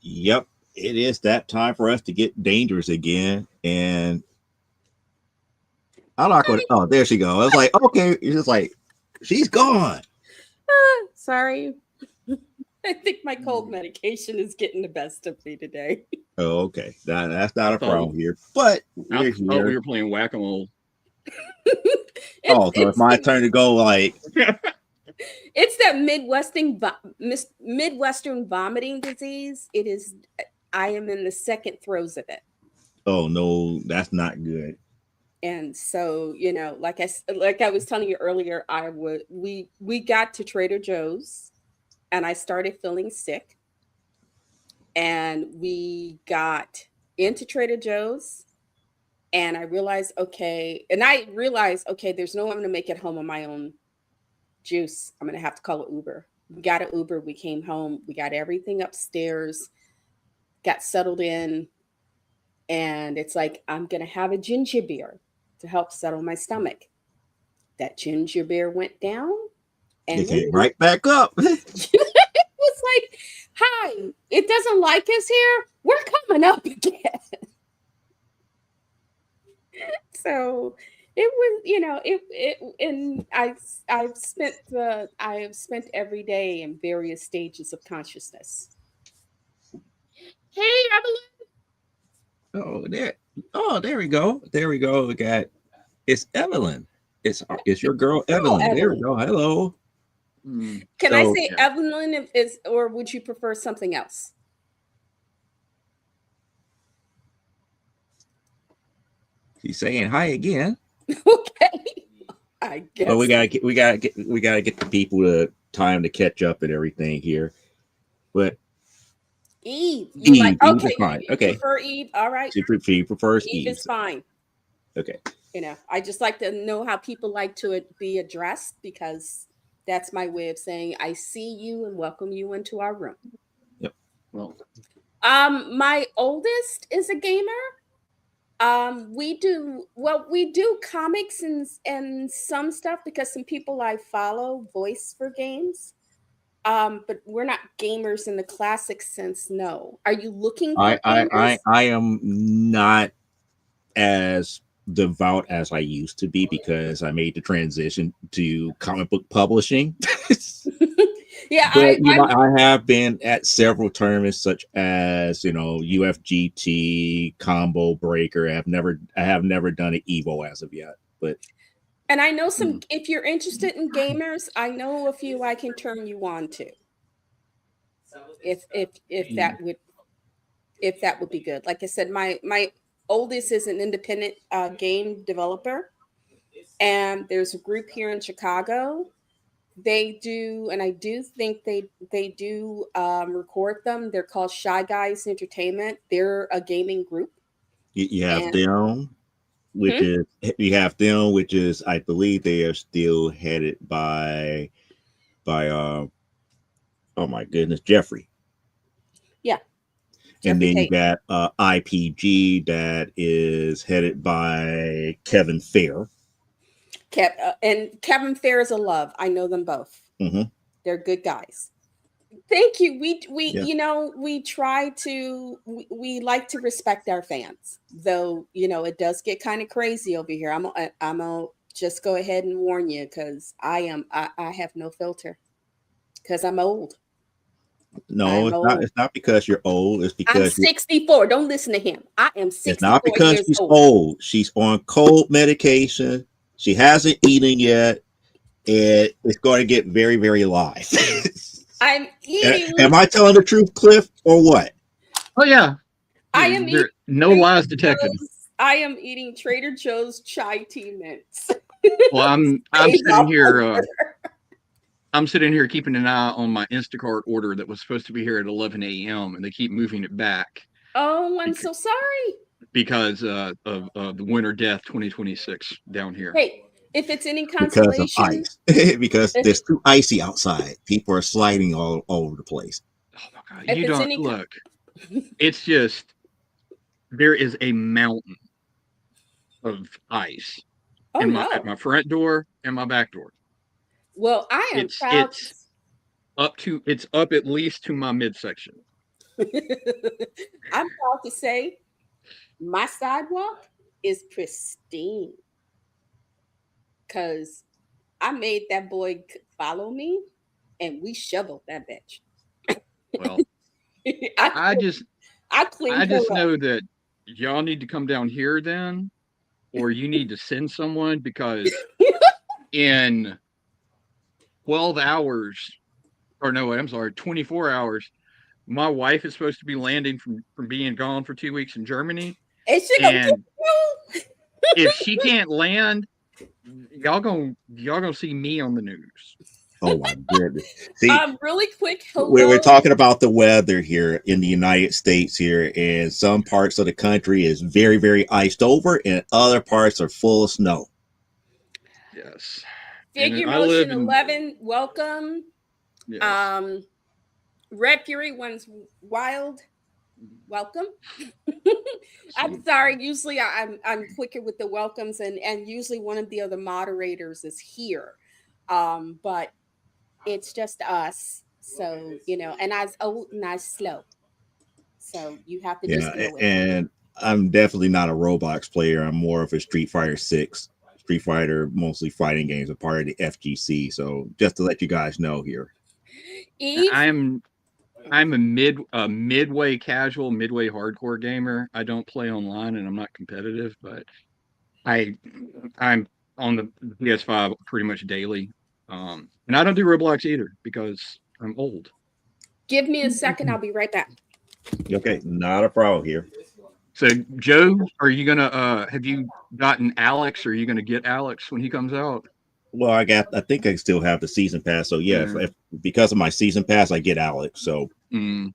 Yep, it is that time for us to get dangerous again. And I'm not going to. Oh, there she goes. I was like, okay. It's just like, she's gone. Sorry. I think my cold medication is getting the best of me today. Oh, okay. That's not a thought problem here. But I we're thought we here. were playing whack-a-mole. Oh, so it's my turn to go like, it's that Midwestern vomiting disease. It is. I am in the second throes of it. oh, no, that's not good. And so, like I was telling you earlier, we got to Trader Joe's and I started feeling sick. And we got into Trader Joe's and I realized, okay, there's no way I'm gonna make it home on my own juice. I'm gonna have to call an Uber. We got an Uber, we came home, we got everything upstairs, got settled in, and it's like I'm gonna have a ginger beer to help settle my stomach. That ginger beer went down, They and then came right back up. it was like, "Hi, it doesn't like us here. We're coming up again." So it was, and I've spent every day in various stages of consciousness. Hey, Oh, there. Oh, there we go. There we go. We got it's Evelyn. It's your girl Evelyn. There we Evelyn. go. Hello. Can I So say Evelyn or would you prefer something else? she's saying hi again. Okay. I guess. But we gotta get the people to time to catch up and everything here. But Eve. Eve is Okay, fine. you Okay. prefer Eve. All right. She prefers Eve Eve. is fine. Okay. I just like to know how people like to be addressed because that's my way of saying I see you and welcome you into our room. Yep. Well, My oldest is a gamer. We do comics and some stuff because some people I follow voice for games. But we're not gamers in the classic sense. No. Are you looking for gamers? I am not as devout as I used to be because I made the transition to comic book publishing. Yeah, But I have been at several tournaments such as UFGT, Combo Breaker. I have never done an Evo as of yet. But and I know some. If you're interested in gamers, I know a few I can turn you on to. If that would be good. Like I said, my oldest is an independent game developer, and there's a group here in Chicago. They do, and I do think they do record them. They're called Shy Guys Entertainment. They're a gaming group. you have And them, which hmm? is you have them, which is I believe they are still headed by oh my goodness, Jeffrey. Yeah, And Jeffrey then you Tate. got IPG that is headed by Kevin Fair. And Kevin Fair is a love. I know them both. Mm-hmm. They're good guys. Thank you. We Yeah. we try to we like to respect our fans, though it does get kind of crazy over here. I'm gonna just go ahead and warn you because I have no filter because I'm old. No, I'm it's not. old. It's not because you're old. It's I'm because 64. Don't listen to him. I am it's not 64 because years she's old. old. She's on cold medication. She hasn't eaten yet, and it's going to get very, very live. I'm eating. Am I telling the truth, Cliff, or what? oh yeah, I am eating. no lies detected. I am eating Trader Joe's chai tea mints. Well, I'm Paid sitting off here. over. I'm sitting here keeping an eye on my Instacart order that was supposed to be here at 11 a.m. and they keep moving it back Oh, I'm so sorry. because of the winter death 2026 down here. Hey, if it's any Because of consolation, ice. Because there's too icy outside. People are sliding all over the place. Oh my God! if You it's don't any, look. It's just there is a mountain of ice oh at no. my front door and my back door. Well, I am It's proud. it's it's up at least to my midsection. I'm proud to say my sidewalk is pristine because I made that boy follow me and we shoveled that bitch. Well, I, I just I I cleaned her just up. know that y'all need to come down here then, or you need to send someone because in 12 hours, or no, I'm sorry, 24 hours, my wife is supposed to be landing from being gone for 2 weeks in Germany, And she gonna and get if she can't land, y'all gonna see me on the news. Oh my goodness. you. See, Really quick, we're hello. talking about the weather here in the United States here, and some parts of the country is very, very iced over, and other parts are full of snow. Yes, and Figure I live Motion in 11, welcome. yes. Um, Red Fury one's wild, welcome. I'm See, sorry. Usually I'm quicker with the welcomes, and usually one of the other moderators is here, but it's just us. So and I was old and I was slow. So you have to just Yeah, deal with that. and I'm definitely not a Roblox player. I'm more of a Street Fighter 6. Street Fighter, mostly fighting games, are part of the FGC. So just to let you guys know here. Eve, I'm a midway casual, midway hardcore gamer. I don't play online and I'm not competitive, but I I'm on the PS5 pretty much daily. And I don't do Roblox either because I'm old. give me a second. I'll be right back. Okay, not a problem here. So Joe, are you gonna have you gotten Alex? Or are you gonna get Alex when he comes out? Well, I think I still have the season pass. So yeah, Yeah. if because of my season pass, I get Alex. So Mm,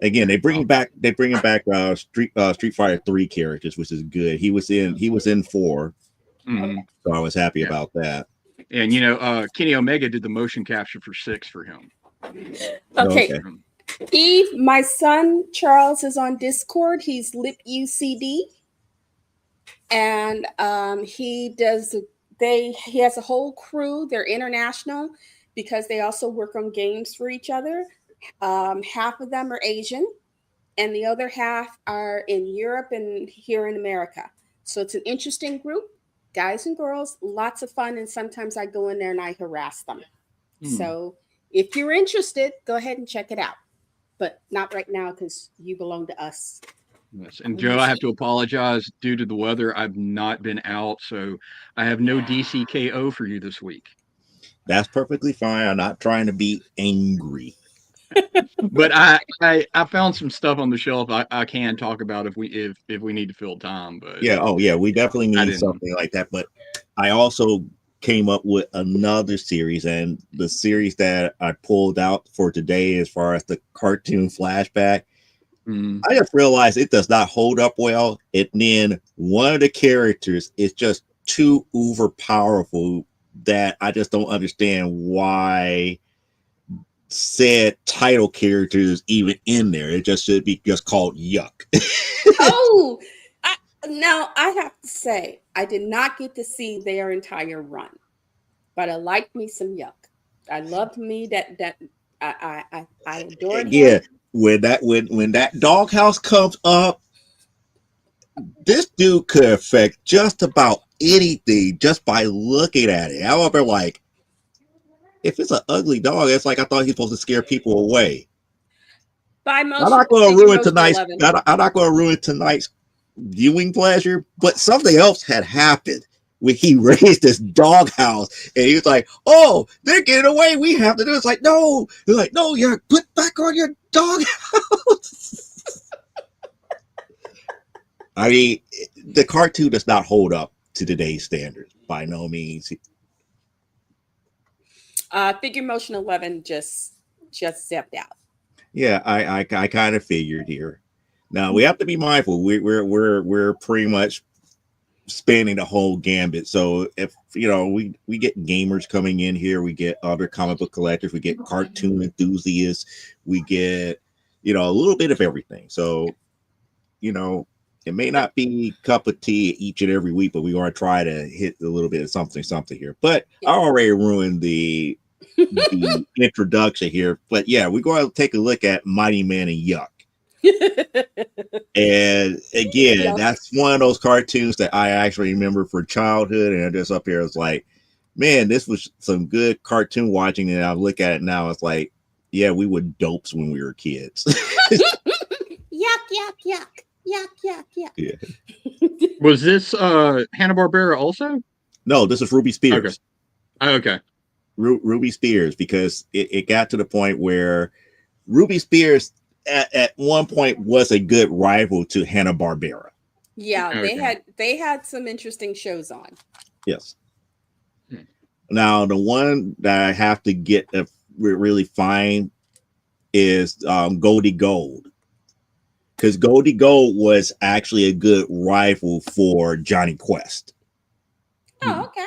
again, yeah. Well, they bringing back Street Fighter 3 characters, which is good. He was in 4, mm, so I was happy yeah. about that. And Kenny Omega did the motion capture for 6 for him. Okay, Okay. Eve, my son Charles is on Discord. He's Lip UCD, and he has a whole crew. They're international because they also work on games for each other. Half of them are Asian, and the other half are in Europe and here in America. So it's an interesting group, guys and girls, lots of fun. And sometimes I go in there and I harass them. Hmm. So if you're interested, go ahead and check it out. But not right now because you belong to us. Yes. And Joe, I have to apologize due to the weather. I've not been out, so I have no DCKO for you this week. That's perfectly fine. I'm not trying to be angry. But I found some stuff on the shelf I can talk about if we need to fill time. But Yeah, oh yeah, we definitely I need didn't. something like that. But I also came up with another series, and the series that I pulled out for today, as far as the cartoon flashback, Mm, I just realized it does not hold up well. And then one of the characters is just too uber powerful that I just don't understand why said title character is even in there. It just should be just called Yuck. Oh, now I have to say, I did not get to see their entire run, but I liked me some Yuck. I loved me that I adored him. Yeah, when that doghouse comes up, this dude could affect just about anything just by looking at it. However, like if it's an ugly dog, it's like I thought he's supposed to scare people away. By I'm motion, not going to figure ruin motion tonight's. 11. I'm not going to ruin tonight's viewing pleasure. But something else had happened when he raised this doghouse, and he was like, "Oh, they're getting away. We have to do." It's like, no, they're like, no, you're put back on your doghouse. I mean, the cartoon does not hold up to today's standards by no means. Figure motion 11 just stepped out. Yeah, I kind of figured here. Now we have to be mindful. We're pretty much spanning the whole gambit. So if we get gamers coming in here, we get other comic book collectors, we get cartoon enthusiasts, we get a little bit of everything. So you know it may not be cup of tea each and every week, but we want to try to hit a little bit of something here. But I already ruined the the introduction here. But yeah, we're going to take a look at Mighty Man and Yuck. And again, Yep. that's one of those cartoons that I actually remember from childhood. And just up here, it's like, man, this was some good cartoon watching. And I look at it now, it's like, yeah, we were dopes when we were kids. Yuck, yuck, yuck. Yuck, yuck, yuck. Yeah. Was this Hanna-Barbera also? No, this is Ruby Spears. Okay. Ruby Spears, because it got to the point where Ruby Spears at one point was a good rival to Hanna-Barbera. Yeah, Okay. they had some interesting shows on. Yes. Now, the one that I have to get really find is Goldie Gold. Because Goldie Gold was actually a good rival for Johnny Quest. Oh, okay.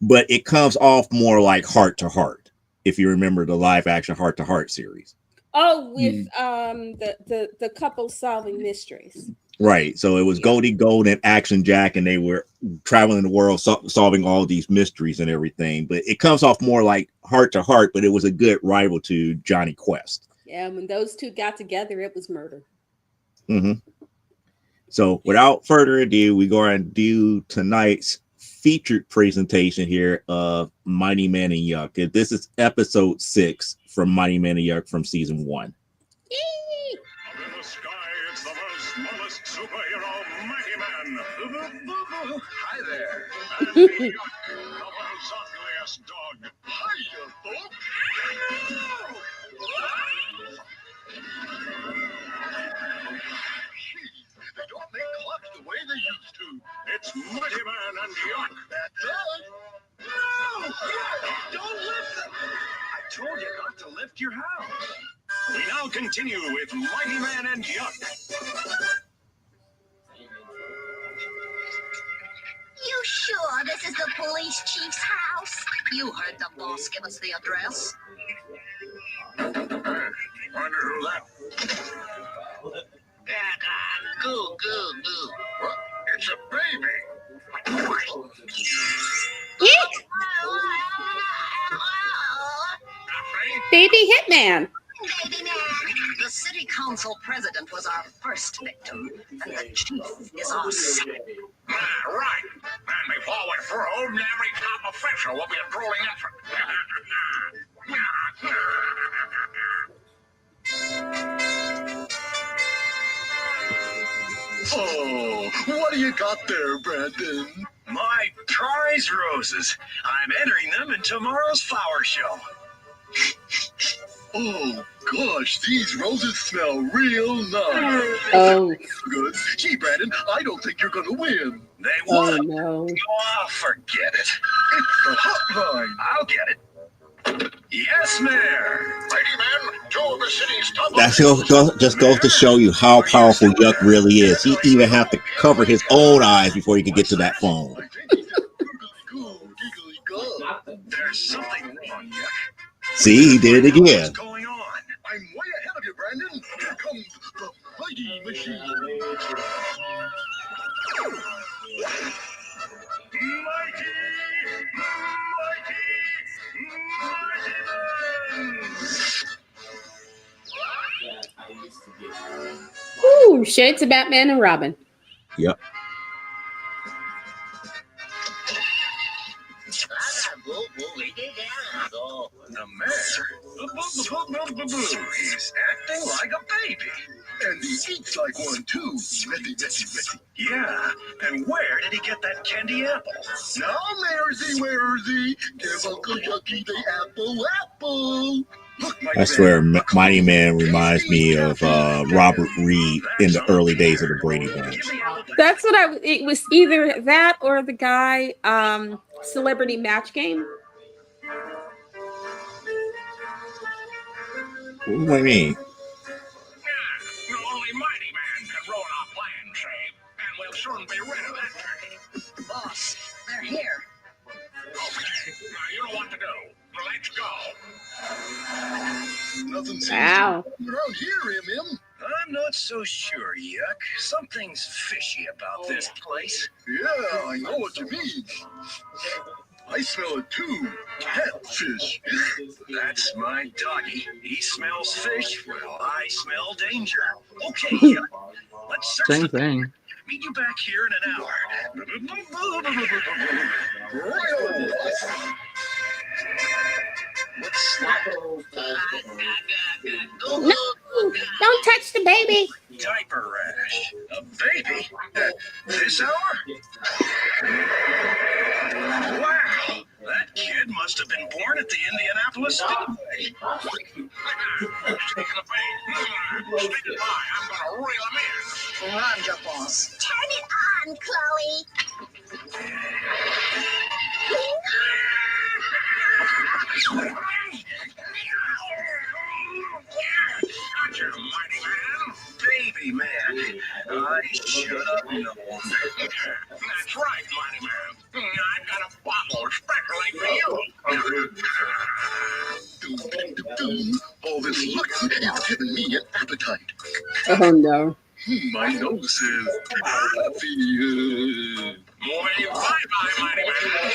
But it comes off more like Heart to Heart, if you remember the live action Heart to Heart series. Oh, with the couple solving mysteries. Right. So it was Goldie Gold and Action Jack, and they were traveling the world solving all these mysteries and everything. But it comes off more like Heart to Heart, but it was a good rival to Johnny Quest. Yeah, when those two got together, it was murder. Mm-hmm. So without further ado, we go and do tonight's featured presentation here of Mighty Man and Yuck. This is episode 6 from Mighty Man and Yuck from season 1. Yay! In the sky, it's the world's smallest superhero, Mighty Man. Hi there. And the Yuck, the world's ugliest dog. Hiya, folks. They don't make clocks the way they used to. It's Mighty Man and Yuck. That's it. No! Yuck! Don't lift them! I told you not to lift your house. We now continue with Mighty Man and Yuck. You sure this is the police chief's house? You heard the boss give us the address. Wonder who that? Goo, goo, goo. What? It's a baby. Geek! Baby Hitman. Baby man, the city council president was our first victim, and the chief is our second. Right. And before we're through, every top official will be a drooling infant. Oh, what do you got there, Brandon? My prize roses. I'm entering them in tomorrow's flower show. Oh, gosh, these roses smell real nice. Oh, Good. Gee, Brandon, I don't think you're going to win. They oh won. no. Oh, forget it. It's the hotline. I'll get it. Yes, Mayor. Mighty Man, two of the city's top That just goes to show you how powerful Yuck really is. He even have to cover his own eyes before he can get to that phone. I think he said googly-goo, giggly-goo. There's something wrong, Yuck. See, he did it again. What's going on? I'm way ahead of you, Brandon. Here comes the mighty machine. Mighty Man. Ooh, shades of Batman and Robin. Yep. The mayor? He's acting like a baby. And he eats like one, too. Smithy. Yeah, and where did he get that candy apple? Now, Maresy, give Uncle Yucky the apple. Look, I swear, Mighty Man reminds me of Robert Reed in the early days of the Brady Bunch. That's what it was either that or the guy, Celebrity Match Game. What do you mean? Only Mighty Man can ruin our plan, Shave, and we'll soon be rid of that turkey. Boss, they're here. Okay, now you know what to do. Let's go. Nothing seems Wow. to be around here, M.M. I'm not so sure, Yuck. Something's fishy about this place. Yeah, I know what you mean. I smell it too. Catfish. That's my doggy. He smells fish. Well, I smell danger. Okay, Yuck. Let's search Same the thing. Meet you back here in an hour. No, don't touch the baby. Diaper rash. A baby? This hour? Wow, that kid must have been born at the Indianapolis Speedway. Speaking by, I'm gonna reel him in. Roger, boss. Turn it on, Chloe. Gotcha, mighty man. Baby man. I should have known. That's right, mighty man. I've got a bottle especially for you. All this looking is giving me an appetite. Oh no. My nose is happy. Boy, bye-bye, mighty man.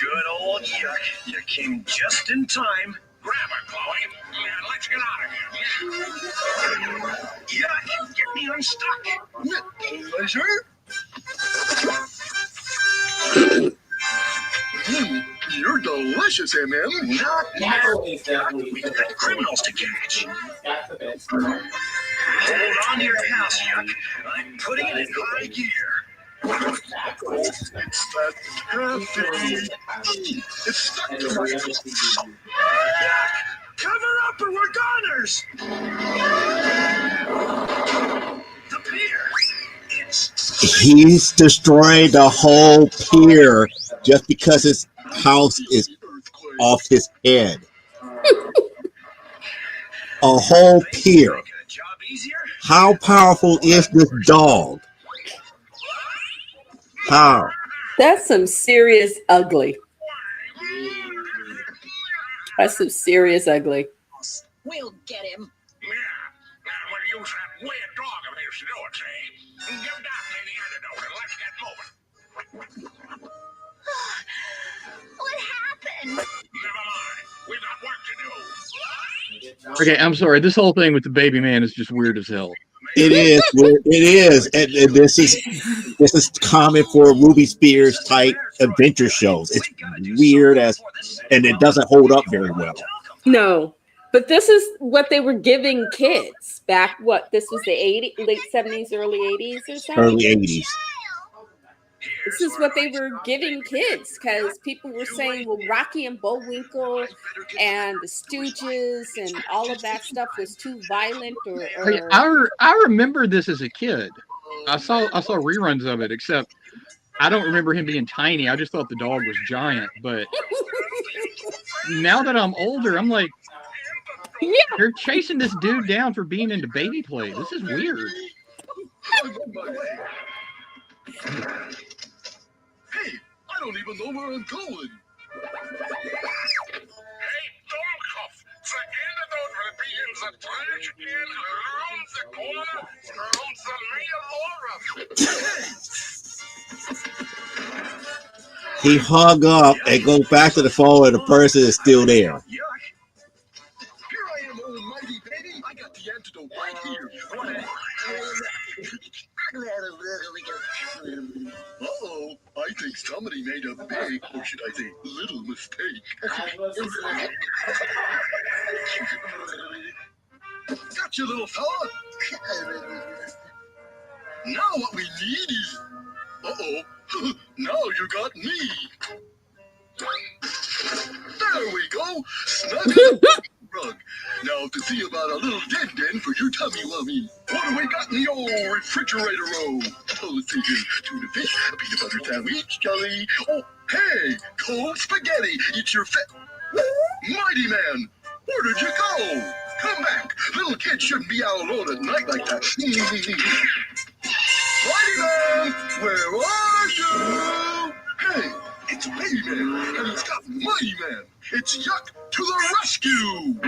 Good old Yuck. You came just in time. Grab her, Chloe, and let's get out of here. Yuck, get me unstuck. With pleasure. You're delicious, MM. Not now. We've got criminals to catch. Hold on to your house, Yuck. I'm putting it in high gear. It's that happy. It's stuck to my throat. Cover up or we're goners! The pier. He's destroyed the whole pier just because his house is off his head. A whole pier. How powerful is this dog? How? That's some serious ugly. That's some serious ugly. We'll get him. Yeah. Now we'll use that weird dog of his to do it, see? Give Daphne the antidote and let's get moving. What happened? Never mind. We've got work to do. Okay, I'm sorry. This whole thing with the baby man is just weird as hell. It is. It is. And this is common for Ruby Spears type adventure shows. It's weird and it doesn't hold up very well. No, but this is what they were giving kids back. What, this was the late 70s, early 80s or something? Early 80s. This is what they were giving kids because people were saying, well, Rocky and Bullwinkle and the Stooges and all of that stuff was too violent or I remember this as a kid. I saw reruns of it, except I don't remember him being tiny. I just thought the dog was giant. But now that I'm older, I'm like, yeah, they're chasing this dude down for being into baby play. This is weird. I'm on my way. Hey, I don't even know where I'm going. Hey, Dormkopf, the antidote will be in the trash can around the corner from the Mia Laura. He hung up and goes back to the phone and the person is still there. Yuck. Here I am, almighty baby. I got the antidote right here. Uh-oh, I think somebody made a big, or should I say, little mistake. Got you, little fella. Now what we need is... Uh-oh, now you got me. There we go. Snug rug. Now to see about a little den for your tummy wummy. What have we got in the old refrigerator row? Oh, let's see here. Tuna fish, a peanut butter sandwich, jelly. Oh, hey, cold spaghetti. It's your Mighty man, where did you go? Come back. Little kids shouldn't be out alone at night like that. Mighty man, where are you? Hey, it's Baby Man, and he's got Mighty Man. It's Yuck to the rescue!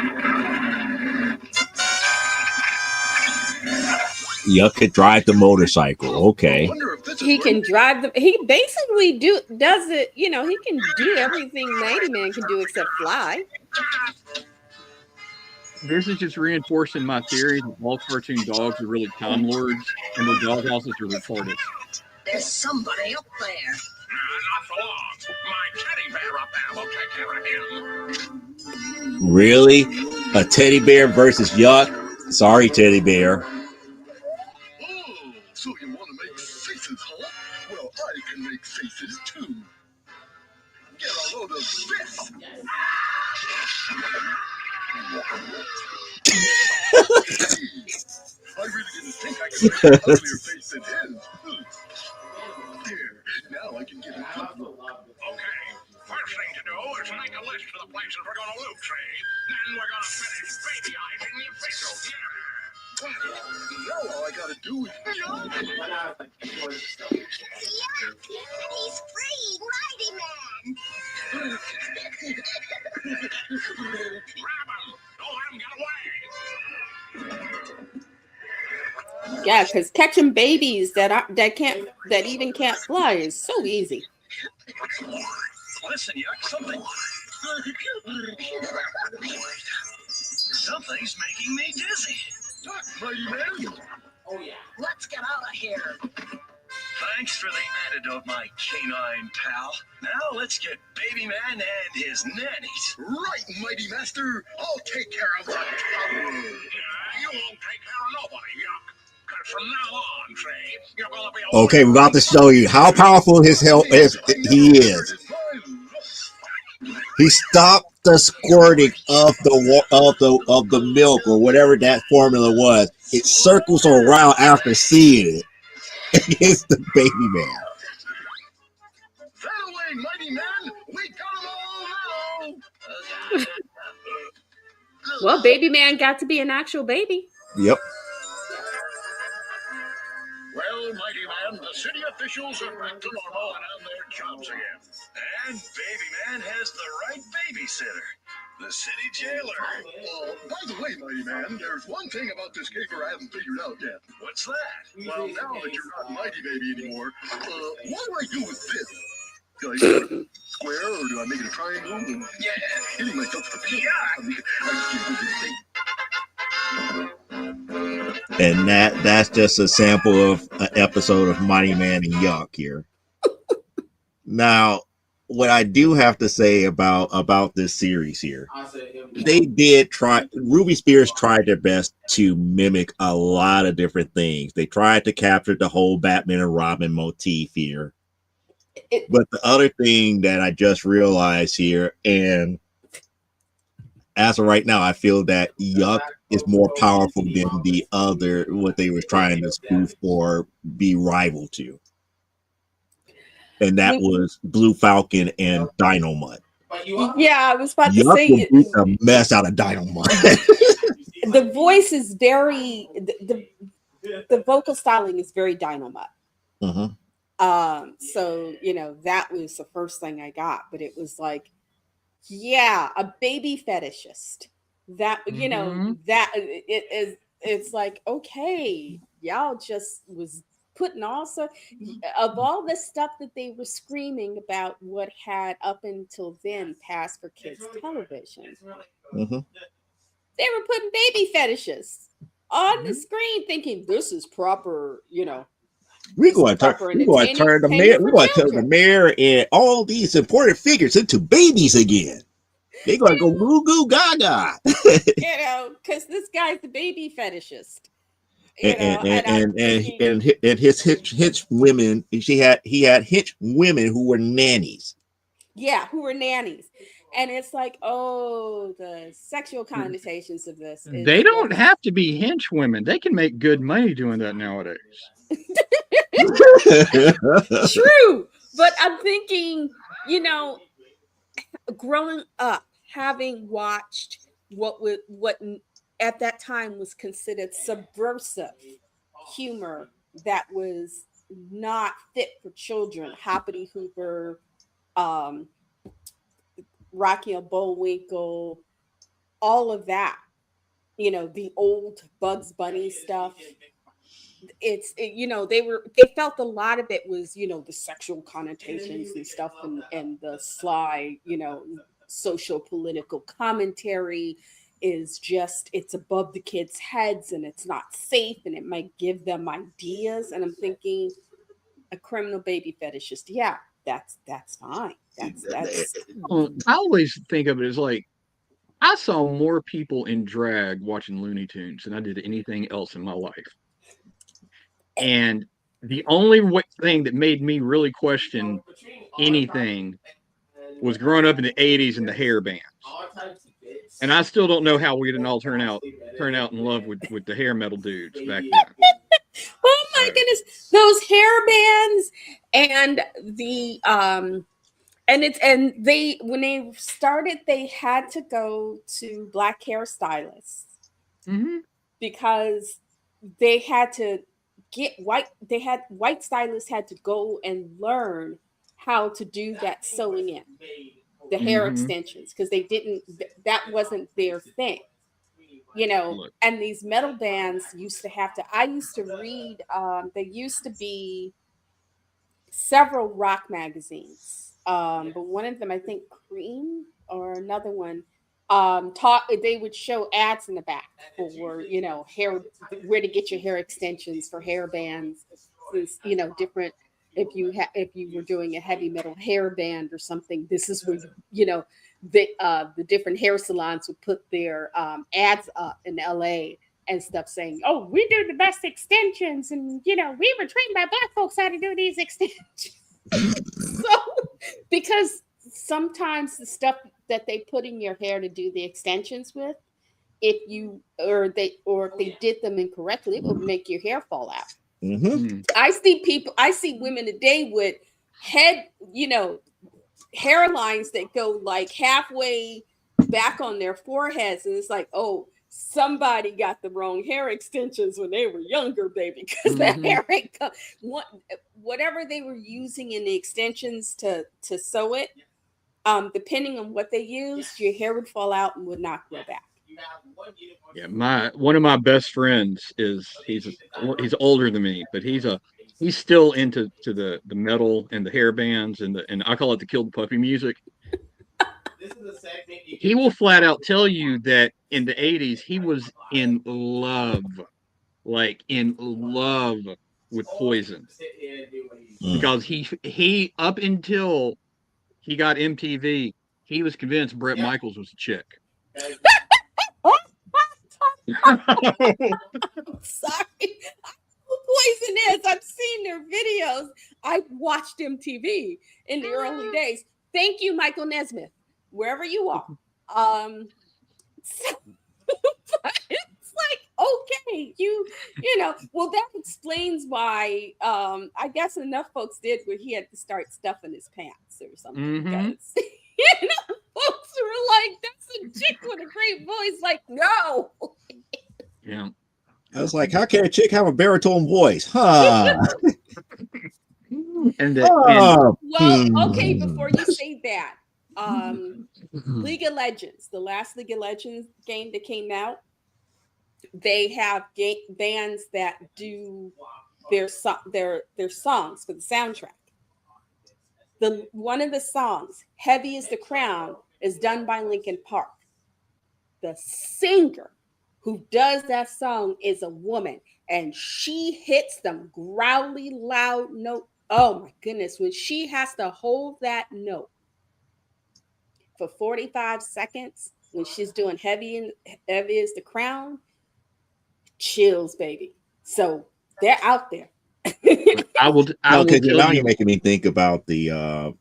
Yuck could drive the motorcycle. Okay. He can drive the. He basically does it. You know, he can do everything Mighty Man can do except fly. This is just reinforcing my theory that all cartoon dogs are really time lords and their dog houses are retarded. There's somebody up there. Not for long. My teddy bear up there will take care of him. Really? A teddy bear versus Yuck? Sorry, teddy bear. Oh, so you want to make faces, huh? Well, I can make faces too. Get a load of this. I really didn't think I could make an uglier face than his. There, now I can give him a good look. Okay, first thing to do is make a list of the places we're going to loot, see? Then we're going to finish babyizing the officials. Yeah. Now all I gotta do is... He's free, Mighty Man. Grab him! Don't let him get away! Yeah, because catching babies that even can't fly is so easy. Listen, Yuck, something's making me dizzy. Mighty Man? Let's get out of here. Thanks for the antidote, my canine pal. Now let's get Baby Man and his nannies. Right, Mighty Master. I'll take care of that trouble. You won't take care of nobody, Yuck. Because from now on, see, you're going to be a... Okay, we're about to show you how powerful his health is. He is. He stopped the squirting of the milk or whatever that formula was. It circles around after seeing it. Against the baby man. That away, Mighty Man. We got them all now. Well, baby man got to be an actual baby. Yep. Well, Mighty Man, the city officials are back to normal and on their jobs again. And Baby Man has the right babysitter, the city jailer. By the way, Mighty Man, there's one thing about this caper I haven't figured out yet. What's that? Well, now that you're not Mighty Baby anymore, what do I do with this? Do I make it a square or do I make it a triangle? Yeah. Hitting myself with the pin. I And that's just a sample of an episode of Mighty Man and Yuck here. Now, what I do have to say about this series here, they did try. Ruby Spears tried their best to mimic a lot of different things. They tried to capture the whole Batman and Robin motif here. But the other thing that I just realized here, and as of right now, I feel that Yuck is more powerful than the other, what they were trying to spoof or be rival to. And that was Blue Falcon and Dynamite. Yeah, I was about to Yuck say will beat the mess out of Dynamite. the voice is very the vocal styling is very Dynamite. Mm-hmm. So you know that was the first thing I got, but it was like, yeah, a baby fetishist. That you know that it is. It's like, okay, y'all just was putting also of all the stuff that they were screaming about what had up until then passed for kids television. Mm-hmm. They were putting baby fetishes on the screen, thinking this is proper, you know. We're going to turn the mayor. We're going to turn the mayor and all these important figures into babies again. They're going to go goo goo gaga. You know, because this guy's the baby fetishist. And his hitch women. He had hitch women who were nannies. Yeah, who were nannies. And it's like, oh, the sexual connotations of this. They don't have to be hench women. They can make good money doing that nowadays. True. But I'm thinking, you know, growing up, having watched what at that time was considered subversive humor that was not fit for children, Hoppity Hooper, Rocky and Bullwinkle, all of that, you know, the old Bugs Bunny stuff. they felt a lot of it was, the sexual connotations and stuff, and the sly, social political commentary is just, it's above the kids' heads and it's not safe and it might give them ideas. And I'm thinking, a criminal baby fetishist, yeah, that's fine. That's I always think of it as like I saw more people in drag watching Looney Tunes than I did anything else in my life. And the only thing that made me really question anything was growing up in the 80s and the hair bands. And I still don't know how we didn't all turn out in love with the hair metal dudes back then. Oh my goodness, those hair bands and the and they, when they started, they had to go to black hairstylists because they had to get white stylists had to go and learn how to do that sewing in the hair extensions, because they didn't, that wasn't their thing. And these metal bands used to have to, I used to read, there used to be several rock magazines, but one of them, I think Cream or another one, they would show ads in the back for, hair, where to get your hair extensions for hair bands, different, if you were doing a heavy metal hair band or something, this is where, the different hair salons would put their ads up in LA and stuff, saying, "Oh, we do the best extensions, and we were trained by black folks how to do these extensions." So, because sometimes the stuff that they put in your hair to do the extensions with, if they did them incorrectly, it would make your hair fall out. I see women today with head, hairlines that go like halfway back on their foreheads, and it's like, oh, somebody got the wrong hair extensions when they were younger, baby, because the hair ain't whatever they were using in the extensions to sew it, depending on what they used, your hair would fall out and would not grow back. Yeah, one of my best friends he's older than me, but he's still into the metal and the hair bands and I call it the Kill the Puppy music. He will flat out tell you that in the 80s he was in love with Poison, because he up until he got MTV, he was convinced Bret Michaels was a chick. I'm sorry. Poison is. I've seen their videos. I watched MTV in the early days. Thank you, Michael Nesmith, wherever you are. So, it's like, okay, well, that explains why I guess enough folks did where he had to start stuffing his pants or something. Because folks were like, that's a chick with a great voice. Like, no. Yeah. I was like, how can a chick have a baritone voice? Huh? Okay, before you say that, League of Legends, the last League of Legends game that came out, they have bands that do their songs for the soundtrack. One of the songs, "Heavy Is the Crown," is done by Linkin Park. The singer who does that song is a woman, and she hits them growly loud note. Oh my goodness, when she has to hold that note for 45 seconds when she's doing Heavy Is the Crown, chills, baby. So they're out there. I will now you're making me think about the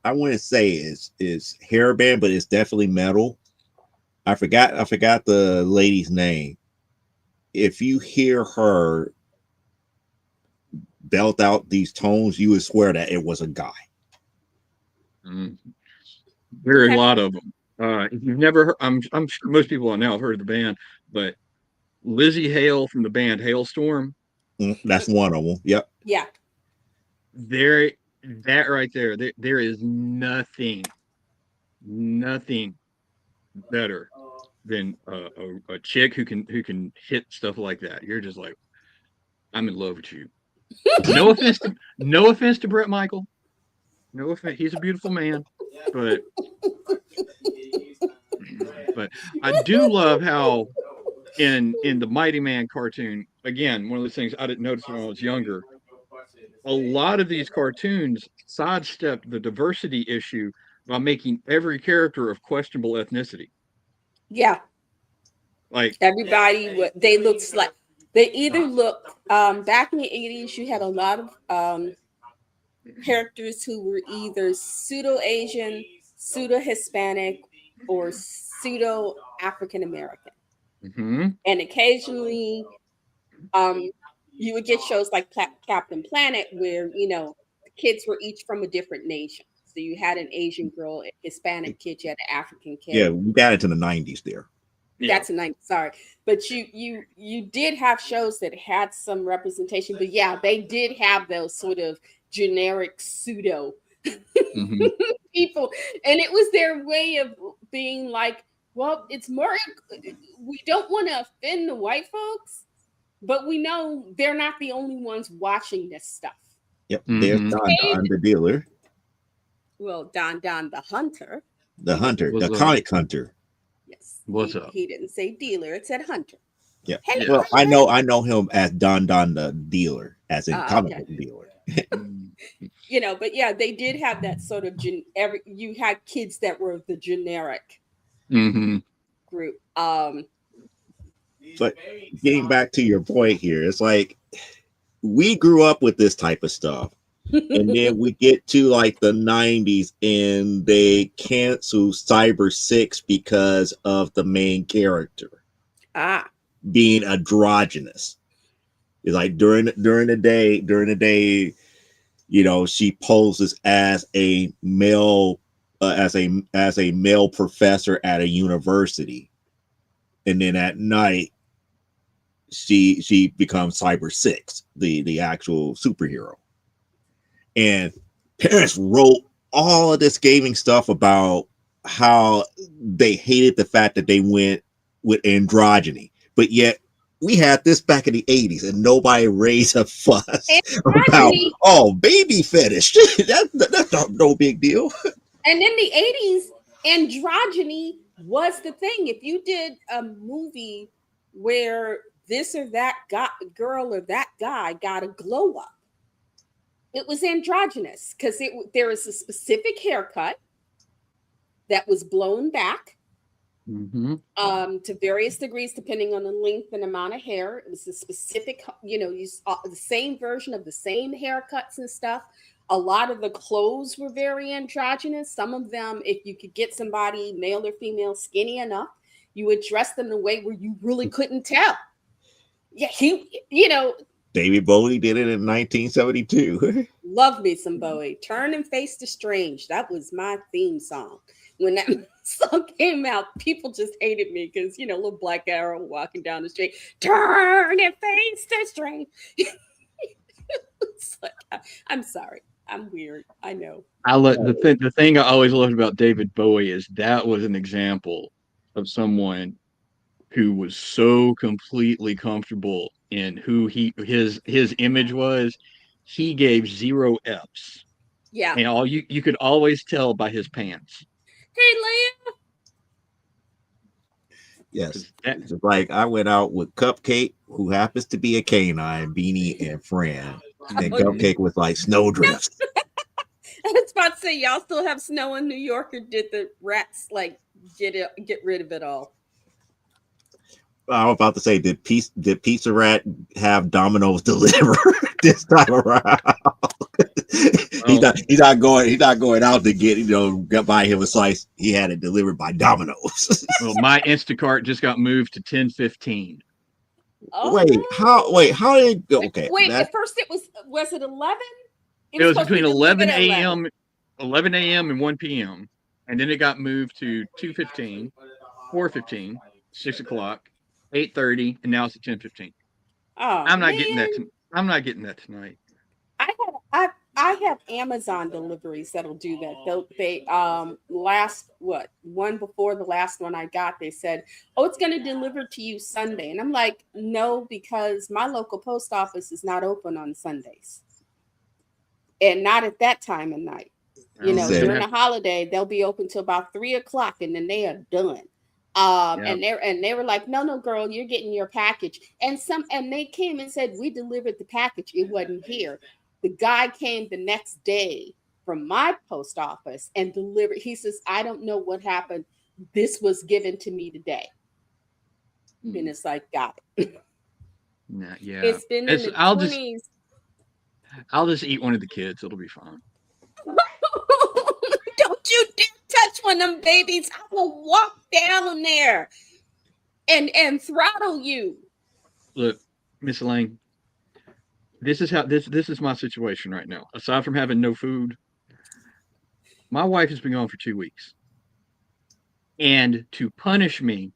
I wouldn't say is hair band, but it's definitely metal. I forgot the lady's name. If you hear her belt out these tones, you would swear that it was a guy. There are a lot of them. If you've never heard, I'm sure most people now have heard of the band, but Lizzie Hale from the band Hailstorm. That's one of them. Yep. Yeah. That right there. There is nothing better than a chick who can hit stuff like that. You're just like, I'm in love with you. No offense to Brett Michael. No offense. He's a beautiful man, but I do love how in the Mighty Man cartoon, again, one of those things I didn't notice when I was younger. A lot of these cartoons sidestep the diversity issue by making every character of questionable ethnicity. Yeah, Like, everybody would. They looked like they either look. Back in the 80s, you had a lot of characters who were either pseudo Asian, pseudo Hispanic, or pseudo African American, mhm, and occasionally, um, you would get shows like Captain Planet, where the kids were each from a different nation. So you had an Asian girl, a Hispanic kid, you had an African Yeah, kid. we got into the 90s there. yeah, That's a nice. Sorry, but you did have shows that had some representation, but yeah, they did have those sort of generic pseudo mhm, people, and it was their way of being like, well, it's more. We don't want to offend the white folks, but we know they're not the only ones watching this stuff. Yep, there's mhm. Don Hey, Don, the dealer, well, Don the hunter. the He didn't. hunter, the What's up? comic hunter. Yes, What's up? he didn't say dealer. It said hunter. Yeah. Hello, Yeah. Well, I know him as Don Don the dealer, as in Ah, comic okay. book dealer. Mm, But yeah, they did have that sort of you had kids that were the generic mhm. group. But getting back to your point here, it's like we grew up with this type of stuff. And then we get to like the 90s and they cancel Cyber 6 because of the main character ah, being androgynous. It's like during the day, she poses as a male as a male professor at a university. And then at night she becomes Cyber 6, the actual superhero. And parents wrote all of this gaming stuff about how they hated the fact that they went with androgyny, but yet we had this back in the 80s and nobody raised a fuss about baby fetish. That's not no big deal. and in the 80s, androgyny was the thing. If you did a movie where this or that girl or that guy got a glow up, it was androgynous because there was a specific haircut that was blown back Mhm. to various degrees depending on the length and amount of hair. It was a specific, you saw the same version of the same haircuts and stuff. A lot of the clothes were very androgynous. Some of them, if you could get somebody, male or female, skinny enough, you would dress them in a way where you really couldn't tell. Yeah, David Bowie did it in 1972. love me some Bowie. Turn and Face the Strange. That was my theme song. When that song came out, people just hated me because, little Black Arrow walking down the street. Turn and face the strange. It's like, I'm sorry. I'm weird. I know. The thing I always loved about David Bowie is that was an example of someone who was so completely comfortable in who his image was. He gave 0 F's, Yeah. and all you could always tell by his pants. Hey, Leah. Yes. That, It's like I went out with Cupcake, who happens to be a canine, Beanie, and Fran. And Cupcake was like snowdrifts. I was about to say, y'all still have snow in New York, or did the rats get rid of it all? I was about to say, did Pizza Rat have Domino's deliver this time around? He's not going out to get buy him a slice. He had it delivered by Domino's. well, my Instacart just got moved to 10:15. Oh. How did it go? Okay. Wait, at first it was it 11? It was supposed to be between delivered 11 at a.m. 11 a.m. and 1 p.m. and then it got moved to 2:15, 4:15, 6 o'clock, 8:30, and now it's at 10:15. Oh, I'm not getting that. I'm not getting that tonight. I I have Amazon deliveries that'll do that. They last one before the last one I got, they said, "Oh, it's going to deliver to you Sunday," and I'm like, "No, because my local post office is not open on Sundays, and not at that time of night. During the holiday, they'll be open till about 3 o'clock, and then they are done." And they were like, no, girl, you're getting your package. And they came and said, we delivered the package. It wasn't here. The guy came the next day from my post office and delivered. He says, I don't know what happened. This was given to me today. And it's like, got it. Yeah. It's been in the 20s. I'll just eat one of the kids. It'll be fine. Don't you dare touch one of them babies. I will walk down there and throttle you. Look, Miss Elaine, this is my situation right now. Aside from having no food, my wife has been gone for 2 weeks. And to punish me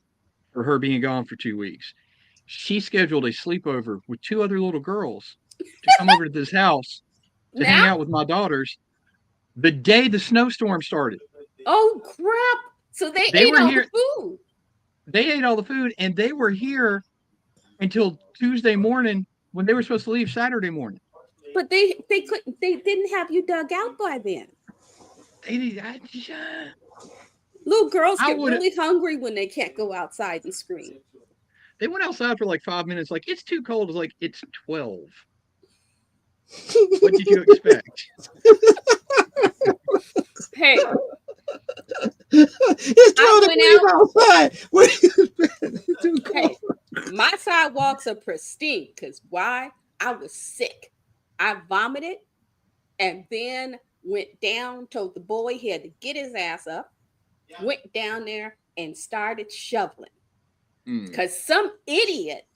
for her being gone for 2 weeks, she scheduled a sleepover with 2 other little girls to come over to this house to hang out with my daughters the day the snowstorm started. Oh, crap. So they ate all the food. They ate all the food, and they were here until Tuesday morning when they were supposed to leave Saturday morning. But they didn't have you dug out by then. Little girls get really hungry when they can't go outside and scream. They went outside for like 5 minutes, like, it's too cold. It's like, it's 12. What did you expect? Hey. It's 12 degrees outside. Hey, my sidewalks are pristine because why? I was sick. I vomited and then went down, told the boy he had to get his ass up, went down there and started shoveling. Because some idiot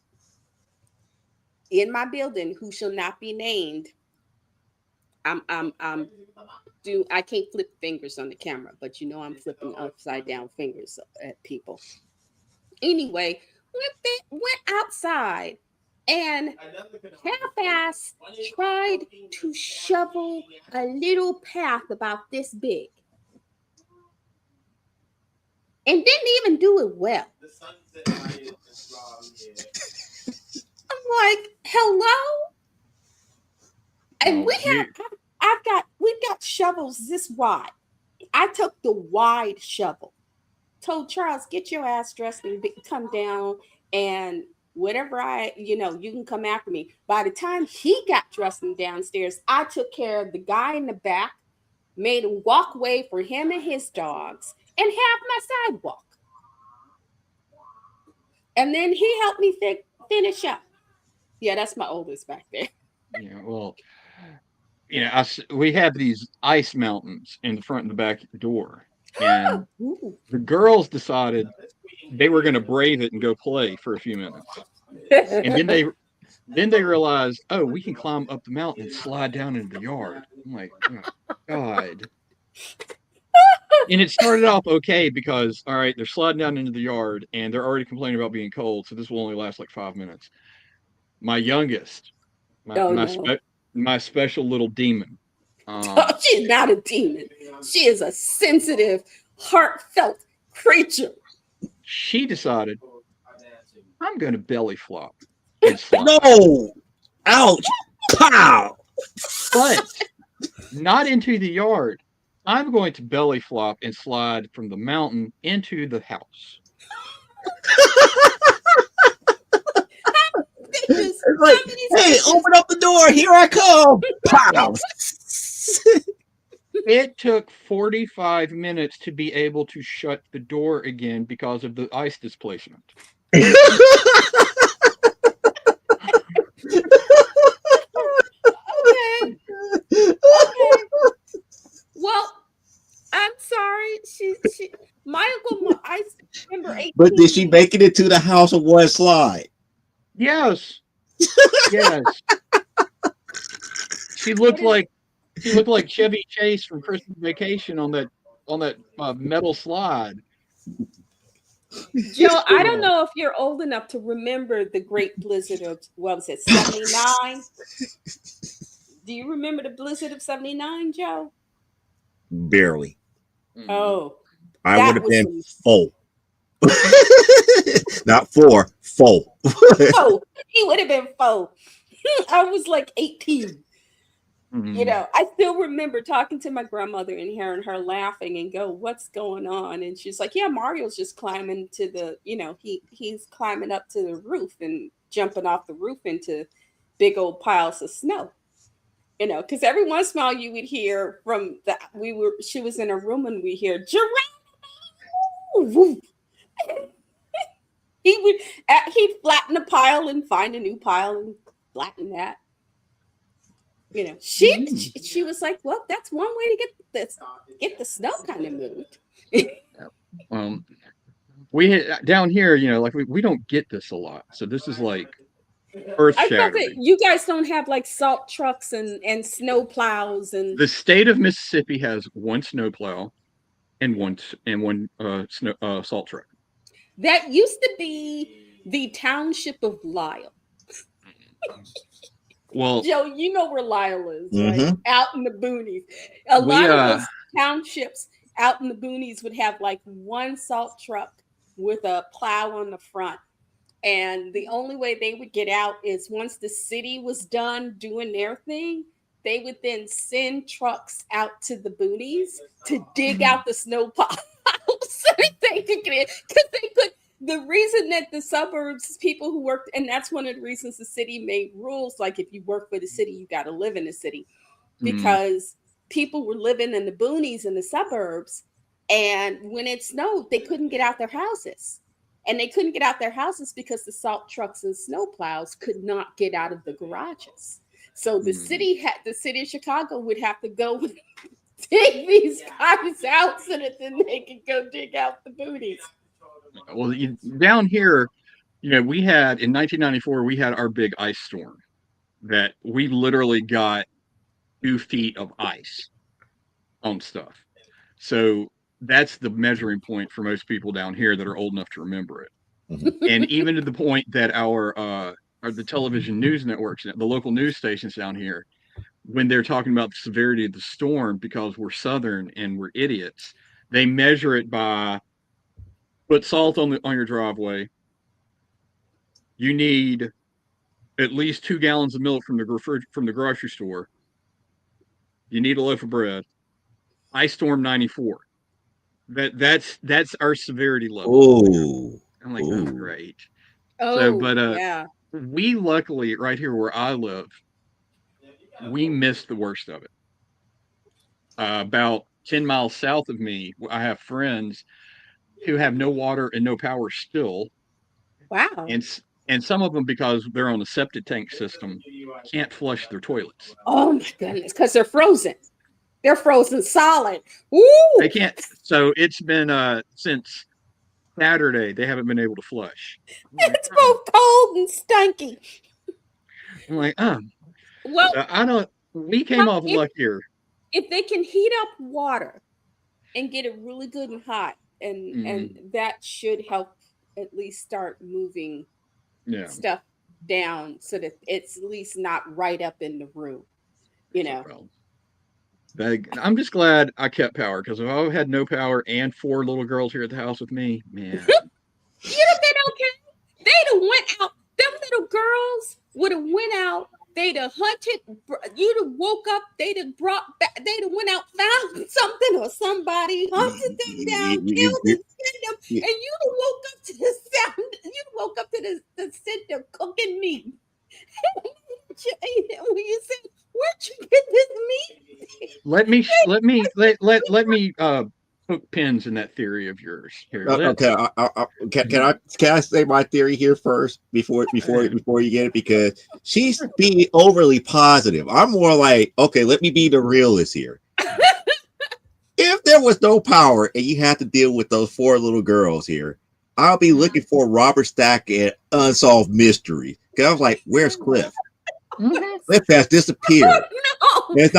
in my building who shall not be named, I can't flip fingers on the camera, but I'm flipping upside down fingers at people. Anyway, went outside and half-ass tried to shovel a little path about this big. And didn't even do it well. I'm like, hello? And we've got shovels this wide. I took the wide shovel. Told Charles, get your ass dressed and come down, and whatever you can come after me. By the time he got dressed and downstairs, I took care of the guy in the back, made a walkway for him and his dogs, and half my sidewalk. And then he helped me finish up. Yeah, that's my oldest back there. Yeah, well, we have these ice mountains in the front and the back door. And the girls decided they were going to brave it and go play for a few minutes. And then they realized, oh, we can climb up the mountain and slide down into the yard. I'm like, oh, God. And it started off okay because, all right, they're sliding down into the yard and they're already complaining about being cold. So this will only last like 5 minutes. My youngest, my special little demon. She's not a demon. She is a sensitive, heartfelt creature. She decided, I'm going to belly flop and slide. No! Ouch! Pow! But not into the yard. I'm going to belly flop and slide from the mountain into the house. It's like, hey, open up the door. Here I come. Pow! It took 45 minutes to be able to shut the door again because of the ice displacement. Okay. Well, I'm sorry. She I remember 18. But did she make it into the house of one slide? Yes. Yes. She looked like Chevy Chase from Christmas Vacation on that metal slide. Joe, I don't know if you're old enough to remember the Great Blizzard of, what was it, 79? Do you remember the blizzard of '79, Joe? Barely. Oh, I would that have was been some. full. Not 4, full. Oh, he would have been 4. I was like 18. You Mhm. know, I still remember talking to my grandmother and hearing her laughing and go, "What's going on?" And she's like, "Yeah, Mario's just climbing to the, he's climbing up to the roof and jumping off the roof into big old piles of snow." You know, because every once in a while you would hear from she was in a room and we hear giraffe. He would he'd flatten a pile and find a new pile and flatten that. You know, she was like, "Well, that's one way to get the snow kind of moved." Um, down here, like we don't get this a lot. So this is like earth I thought that shattering. you guys don't have like salt trucks and snow plows and The state of Mississippi has one snowplow and one salt truck. that used to be the township of Lyle. Well, Joe, you know where Lyle is, right? Mm-hmm. Out in the boonies. A we lot of those townships out in the boonies would have like one salt truck with a plow on the front. And the only way they would get out is once the city was done doing their thing, they would then send trucks out to the boonies to dig out the snow piles so they could get in. Because they could. The reason that the suburbs, people who worked, and that's one of the reasons the city made rules like if you work for the city, you got to live in the city, because people were living in the boonies in the suburbs. And when it snowed, they couldn't get out their houses. And they couldn't get out their houses because the salt trucks and snow plows could not get out of the garages. So the city of Chicago would have to go dig these guys out so that then they could go dig out the boonies. Well, down here, we had in 1994 we had our big ice storm that we literally got 2 feet of ice on stuff. So that's the measuring point for most people down here that are old enough to remember it. And even to the point that the television news networks, the local news stations down here, when they're talking about the severity of the storm, because we're Southern and we're idiots, they measure it by put salt on your driveway. You need at least 2 gallons of milk from the grocery store. You need a loaf of bread. Ice storm 94. That's our severity level. Oh, I'm like, oh, great. So, Oh, but yeah. we luckily right here where I live, we missed the worst of it. About 10 miles south of me, I have friends who have no water and no power still, Wow. and some of them, because they're on a septic tank system, can't flush their toilets. Oh my goodness, because they're frozen. They're frozen solid. Ooh. They can't. So it's been since Saturday they haven't been able to flush. It's both cold and stinky. I'm like, Well, so I don't. We came off luckier. If they can heat up water and get it really good and hot, and that should help at least start moving stuff down so that it's at least not right up in the room, Well, I'm just glad I kept power, because if I had no power and 4 little girls here at the house with me, man. You'd have been okay. They'd have went out. Them little girls would have went out. They'd have hunted. You'd have woke up. They'd have brought back. They'd have went out, found something or somebody, hunted them down, killed and skinned them, and you'd have woke up to the sound. You'd woke up to the scent of cooking meat. When you said, "Where'd you get this meat?" Let me poke pins in that theory of yours. Here, okay. Can I say my theory here first before you get it? Because she's being overly positive. I'm more like, okay, let me be the realist here. If there was no power and you had to deal with those 4 little girls here, I'll be looking for Robert Stack and Unsolved Mystery. Because I was like, where's Cliff? Cliff has disappeared. Oh, no. It's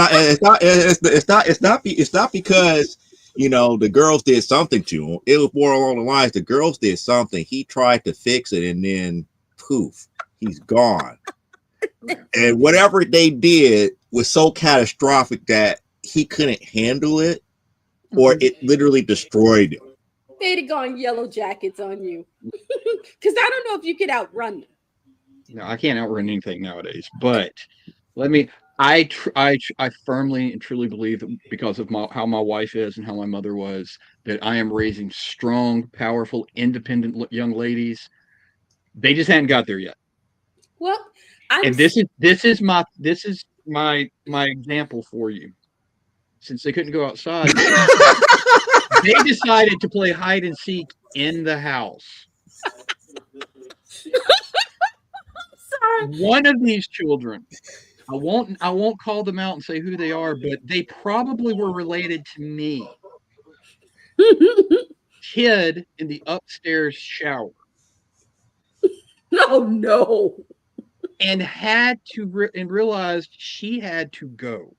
not because the girls did something to him. It was more along the lines the girls did something. He tried to fix it, and then poof, he's gone. And whatever they did was so catastrophic that he couldn't handle it, or it literally destroyed him. They'd have gone Yellow Jackets on you. Because I don't know if you could outrun them. No, I can't outrun anything nowadays. But I firmly and truly believe that because of how my wife is and how my mother was, that I am raising strong, powerful, independent young ladies. They just hadn't got there yet. Well, and this is my example for you. Since they couldn't go outside, they decided to play hide and seek in the house. Sorry. One of these children, I won't call them out and say who they are, but they probably were related to me. Kid in the upstairs shower. Oh no. And realized she had to go.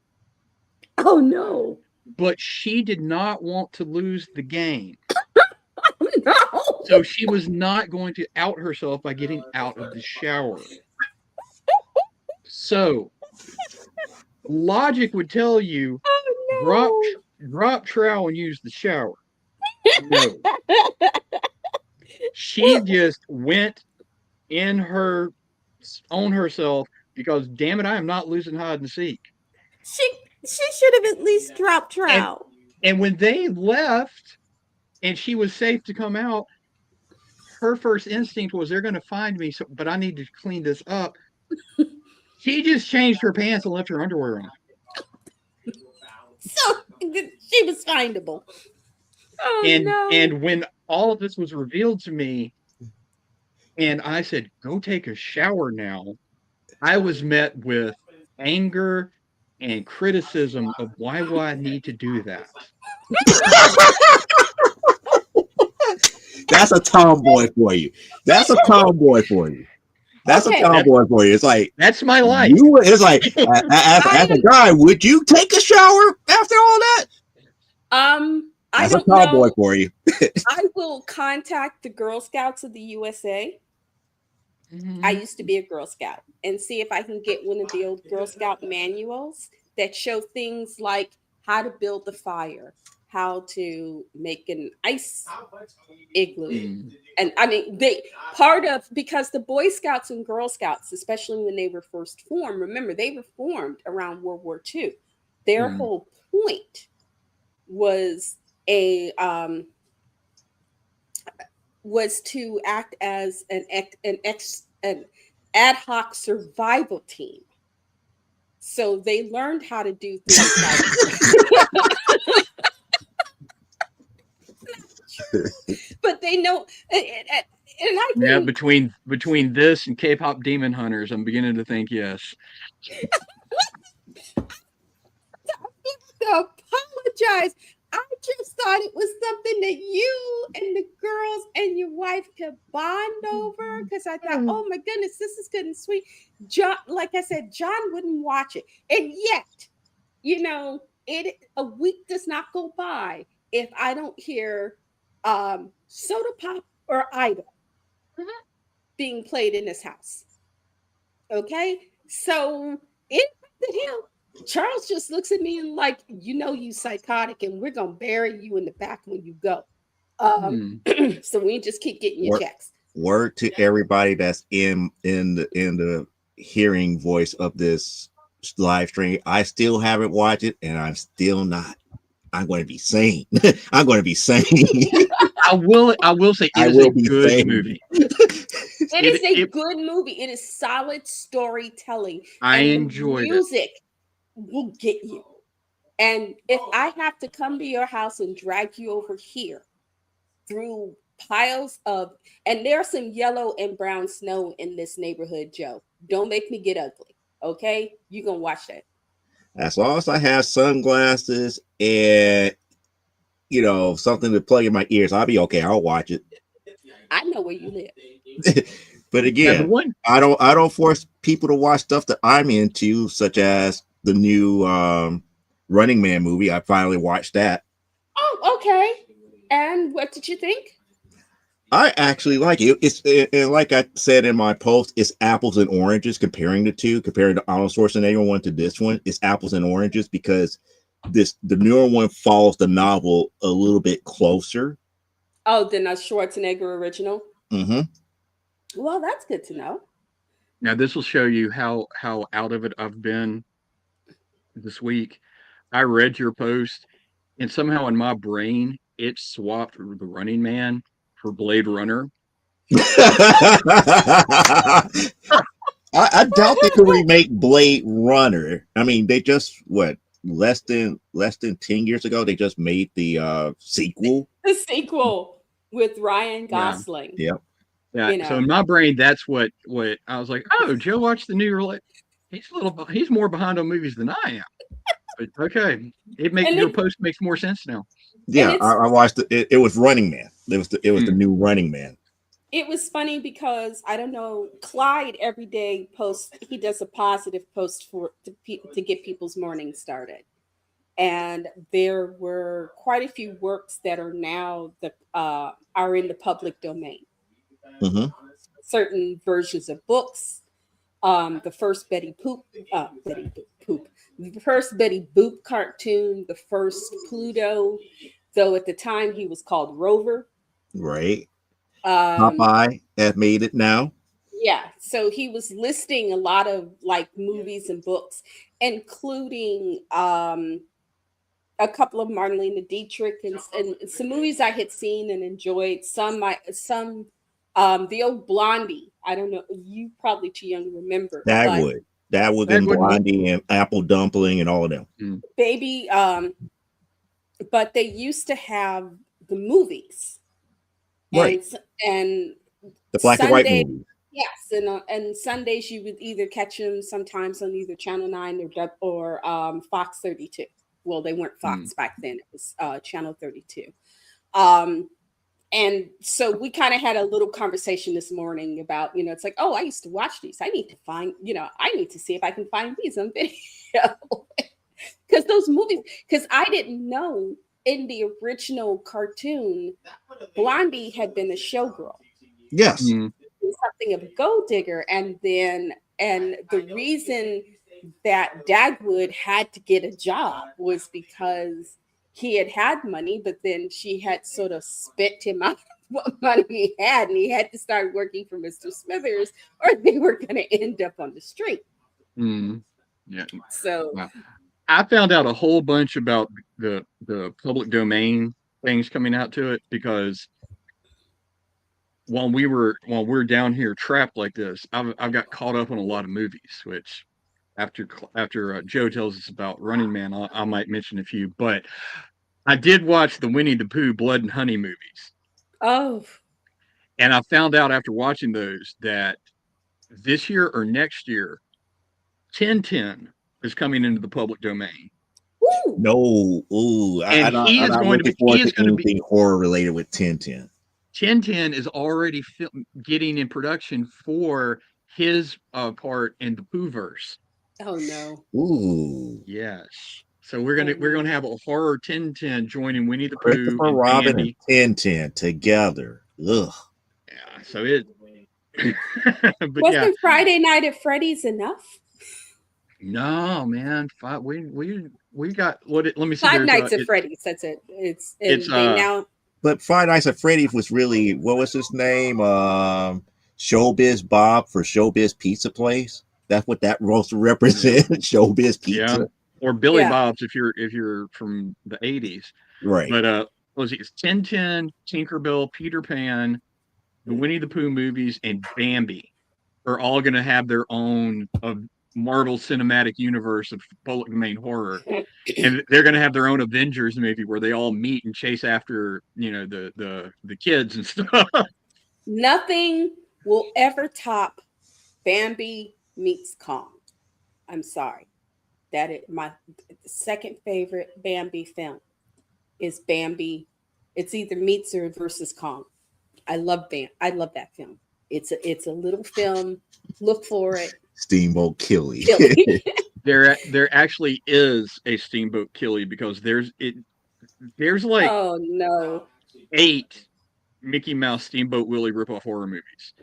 Oh no. But she did not want to lose the game. Oh no. So she was not going to out herself by getting out of the shower. So logic would tell you, drop trowel and use the shower. No. She just went on herself because, damn it, I am not losing hide and seek. She should have at least dropped trowel. And when they left and she was safe to come out, her first instinct was, they're going to find me, but I need to clean this up. She just changed her pants and left her underwear on. So she was findable. Oh, no. And when all of this was revealed to me, and I said, go take a shower now, I was met with anger and criticism of why would I need to do that? That's a tomboy for you. That's a tomboy for you. That's a tomboy for you. It's like, that's my life. It's like, as a guy, would you take a shower after all that? That's a tomboy for you. I will contact the Girl Scouts of the USA. I used to be a Girl Scout, and see if I can get one of the old Girl Scout manuals that show things like how to build the fire, how to make an ice igloo. And I mean, because the Boy Scouts and Girl Scouts, especially when they were first formed, remember, they were formed around World War II. Their whole point was was to act as an ad hoc survival team. So they learned how to do things like but they know, and I think, between this and K-pop Demon Hunters, I'm beginning to think yes. to apologize. I just thought it was something that you and the girls and your wife could bond over, because I thought, oh my goodness, this is good and sweet. John, like I said, John wouldn't watch it. And yet, a week does not go by if I don't hear Soda Pop or Idol being played in this house. Okay? So it affected him. Charles just looks at me and like, you psychotic, and we're gonna bury you in the back when you go. So we just keep getting your checks. Word to everybody that's in the hearing voice of this live stream. I still haven't watched it, and I'm still not. I'm going to be sane. I'm going to be sane. I will say it is a good movie. It is a good movie. It is solid storytelling. I enjoyed it. Music will get you. And if I have to come to your house and drag you over here through piles of, and there's some yellow and brown snow in this neighborhood, Joe. Don't make me get ugly. Okay? You're going to watch that. As long as I have sunglasses and, something to plug in my ears, I'll be okay. I'll watch it. I know where you live. But again, I don't force people to watch stuff that I'm into, such as the new Running Man movie. I finally watched that. Oh, okay. And what did you think? I actually like it. And like I said in my post, it's apples and oranges comparing the two, comparing the Arnold Schwarzenegger one to this one. It's apples and oranges because the newer one follows the novel a little bit closer. Oh, then a Schwarzenegger original. Mm-hmm. Well, that's good to know. Now this will show you how out of it I've been this week. I read your post, and somehow in my brain it swapped the Running Man for Blade Runner. I doubt they could remake Blade Runner. I mean, they just less than 10 years ago they just made the sequel. The sequel with Ryan Gosling. Yeah. Yeah. You know. So in my brain, that's what I was like. Oh, Joe watched the new. He's more behind on movies than I am. But okay, your post makes more sense now. Yeah, I watched it. It was Running Man. It was the new Running Man. It was funny because I don't know, Clyde every day posts. He does a positive post to get people's morning started, and there were quite a few works that are now are in the public domain. Mm-hmm. Certain versions of books. The first Betty Boop, the first Betty Boop cartoon, the first Pluto, though at the time he was called Rover. Right. Popeye have made it now. Yeah, so he was listing a lot of like movies and books, including a couple of Marlene Dietrich and some movies I had seen and enjoyed. Some the old Blondie. I don't know. You probably too young to remember. That in Blondie and Apple Dumpling and all of them. Baby, but they used to have the movies, right? And the black and white movies. Yes, and Sundays you would either catch them sometimes on either Channel 9 or Fox 32. Well, they weren't Fox back then; it was Channel 32. And so we kind of had a little conversation this morning about, it's like, oh, I used to watch these. I need to find, I need to see if I can find these on video. Because those movies, because I didn't know in the original cartoon, Blondie had been a showgirl. Yes. Something of a gold digger. And the reason that Dagwood had to get a job was because he had money, but then she had sort of spent him out what money he had, and he had to start working for Mr. Smithers, or they were going to end up on the street. Yeah. So I found out a whole bunch about the public domain things coming out to it because while we're down here trapped like this, I've got caught up on a lot of movies, which after Joe tells us about Running Man, I might mention a few, but I did watch the Winnie the Pooh Blood and Honey movies. Oh. And I found out after watching those that this year or next year, 1010 is coming into the public domain. Ooh. No, I'm not looking forward to anything horror related with 1010. 1010 is already getting in production for his part in the Poohverse. Oh no! Ooh, yes. So we're gonna have a horror 1010 joining Winnie the Pooh, Christopher Robin, and 1010 together. Ugh. Yeah. So it. Wasn't Friday Night at Freddy's enough? No, man. We got what? Let me see. Five Nights at Freddy's. That's it. It's now. But Five Nights at Freddy's was really, what was his name? Showbiz Bob for Showbiz Pizza Place. That's what that roster represents. Showbiz Pizza. Yeah. Or Billy Bob's if you're from the 80s. Right. But it's 1010, Tinkerbell, Peter Pan, the Winnie the Pooh movies, and Bambi are all going to have their own Marvel Cinematic Universe of public domain horror, and they're going to have their own Avengers movie where they all meet and chase after the kids and stuff. Nothing will ever top Bambi meets Kong. I'm sorry, that is my second favorite Bambi film is Bambi. It's either meets or versus Kong. I love that film. It's a little film. Look for it. Steamboat Killy. There actually is a Steamboat Killy because there's like 8 Mickey Mouse, Steamboat Willie ripoff horror movies.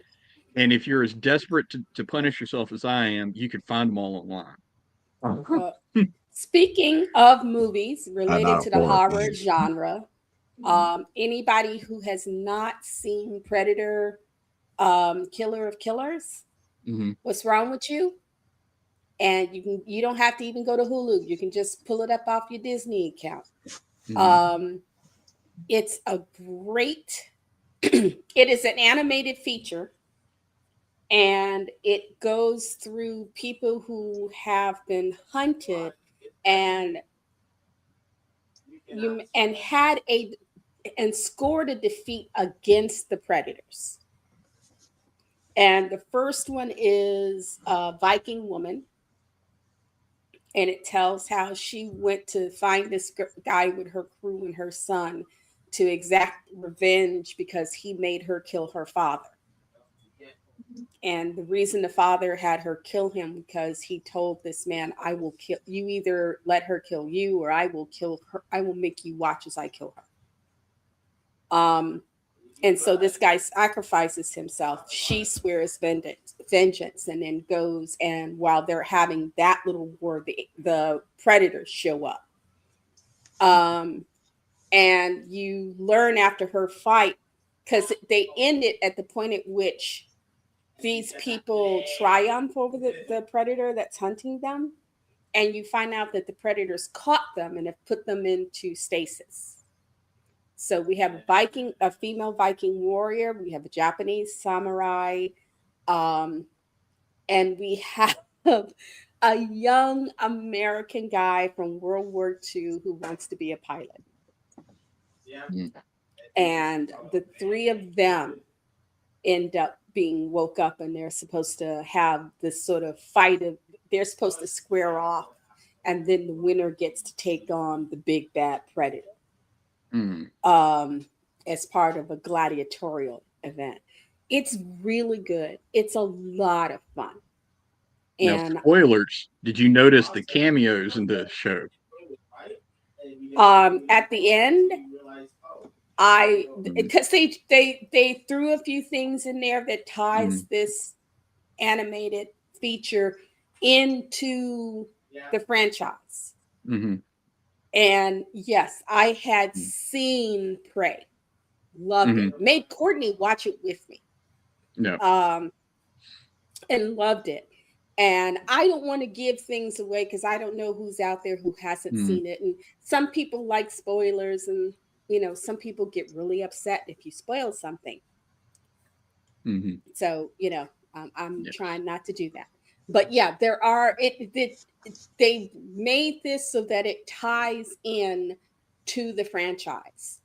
And if you're as desperate to punish yourself as I am, you can find them all online. Uh, speaking of movies I'm related not to a the horror horror fan. genre, anybody who has not seen Predator, Killer of Killers, Mhm. what's wrong with you? And you don't have to even go to Hulu. You can just pull it up off your Disney account. Mhm. It's a great. It is an animated feature, and it goes through people who have been hunted and had a and scored a defeat against the predators. And the first one is a Viking woman, and it tells how she went to find this guy with her crew and her son to exact revenge because he made her kill her father. And the reason the father had her kill him because he told this man, I will kill you, either let her kill you or I will kill her. I will make you watch as I kill her. And so this guy sacrifices himself. She swears vengeance, and then goes. And while they're having that little war, the predators show up. And you learn after her fight, because they ended at the point at which these people triumph over the predator that's hunting them. And you find out that the predators caught them and have put them into stasis. So we have a female Viking warrior. We have a Japanese samurai, and we have a young American guy from World War II who wants to be a pilot. Mm. And the three of them end up being woke up, and they're supposed to have this sort of fight of. They're supposed to square off, and then the winner gets to take on the big bad predator. Mm. As part of a gladiatorial event. It's really good. It's a lot of fun. Now, And spoilers. Did you notice the cameos in the show? at the end, Mhm. because they threw a few things in there that ties Mhm. this animated feature into the franchise. Mhm. And yes, I had Mhm. seen Prey, loved Mhm. it, made Courtney watch it with me. No. And loved it. And I don't want to give things away because I don't know who's out there who hasn't Mhm. seen it. And some people like spoilers, and some people get really upset if you spoil something. Mhm. So I'm Yes. trying not to do that. But yeah, they made this so that it ties in to the franchise.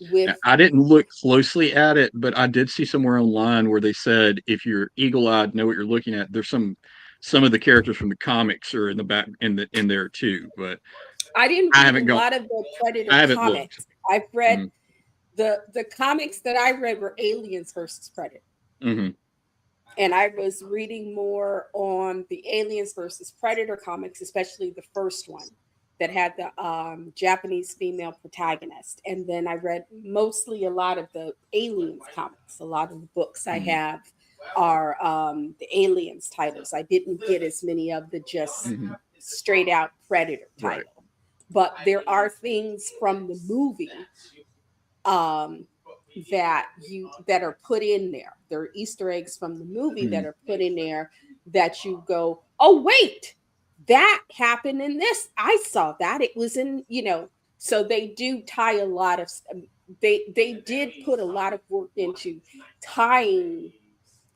Now, With I didn't look closely at it, but I did see somewhere online where they said if you're eagle-eyed, know what you're looking at. There's some of the characters from the comics are in the back in there too, but I didn't I read a haven't gone. lot of the Predator I haven't looked. comics. I've read Mhm. the comics that I read were Aliens versus Predator. Mhm. And I was reading more on the Aliens versus Predator comics, especially the first one that had the Japanese female protagonist. And then I read mostly a lot of the Aliens comics. A lot of the books I Mhm. have are the Aliens titles. I didn't get as many of the just Mhm. straight out Predator Right. title. But there are things from the movie um, that are put in there. There are Easter eggs from the movie that Mhm. are put in there that you go, oh wait, that happened in this. I saw that. It was in, So they do tie a lot of. They did put a lot of work into tying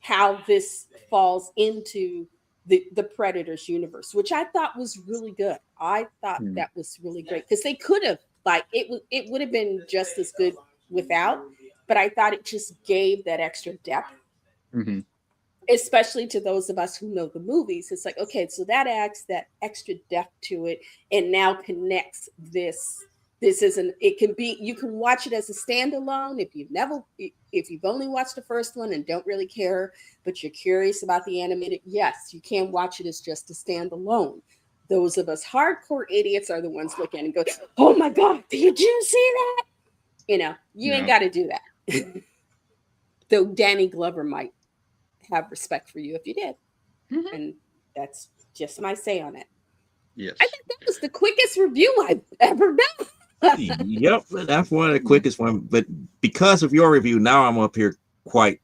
how this falls into the Predators universe, which I thought was really good. I thought Mhm. that was really great because they could have it would have been just as good without, but I thought it just gave that extra depth, Mhm. especially to those of us who know the movies. It's like, okay, so that adds that extra depth to it and now connects this. This isn't, it can be, you can watch it as a standalone if you've only watched the first one and don't really care, but you're curious about the animated. Yes, you can watch it as just a standalone. Those of us hardcore idiots are the ones looking and go, oh my God, did you see that? You ain't Yeah. got to do that. Though Danny Glover might have respect for you if you did. Mhm. And that's just my say on it. Yes. I think that was the quickest review I've ever done. Yep, that's one of the quickest one. But because of your review, now I'm up here quite,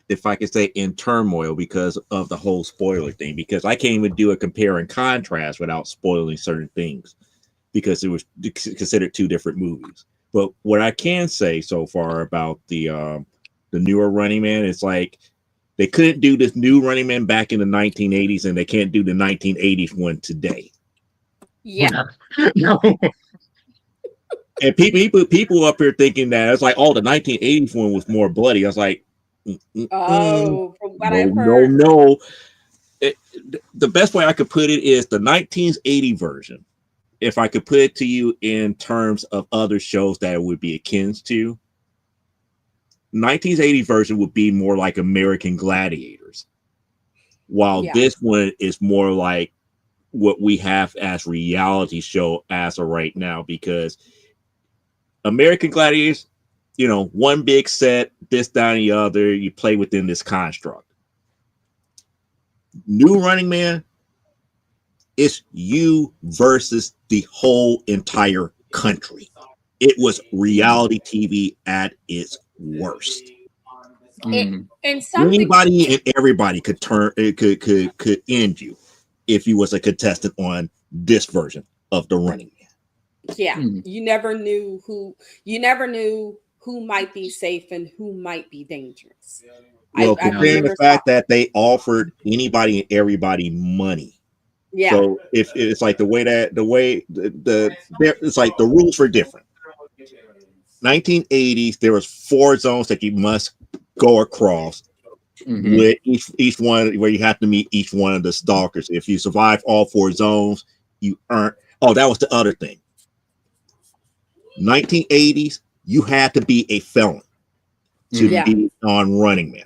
if I could say, in turmoil because of the whole spoiler thing. Because I can't even do a compare and contrast without spoiling certain things because it was considered two different movies. But what I can say so far about the newer Running Man is like they couldn't do this new Running Man back in the 1980s, and they can't do the 1980s one today. Yeah. No. And people up here thinking that it's like, oh, the 1980s one was more bloody. I was like, Oh, from what I've no, heard. no. The best way I could put it is the 1980 version. If I could put it to you in terms of other shows that it would be akin to, 1980 version would be more like American Gladiators, while Yeah. this one is more like what we have as reality show as of right now, because American Gladiators, you know, one big set, this, down, the other, you play within this construct. New Running Man, it's you versus the whole entire country. It was reality TV at its worst. Mm. And something Anybody and everybody could could end you if you was a contestant on this version of the Running Man. yeah, Mm. you never knew who might be safe and who might be dangerous. Well, I considering the remember fact that they offered anybody and everybody money. yeah. So if it's like the way it's like the rules were different. 1980s, there was 4 zones that you must go across, Mhm. with each one where you have to meet each one of the stalkers. If you survive all 4 zones, you earn. Oh, that was the other thing. 1980s, you had to be a felon to Yeah. be on Running Man.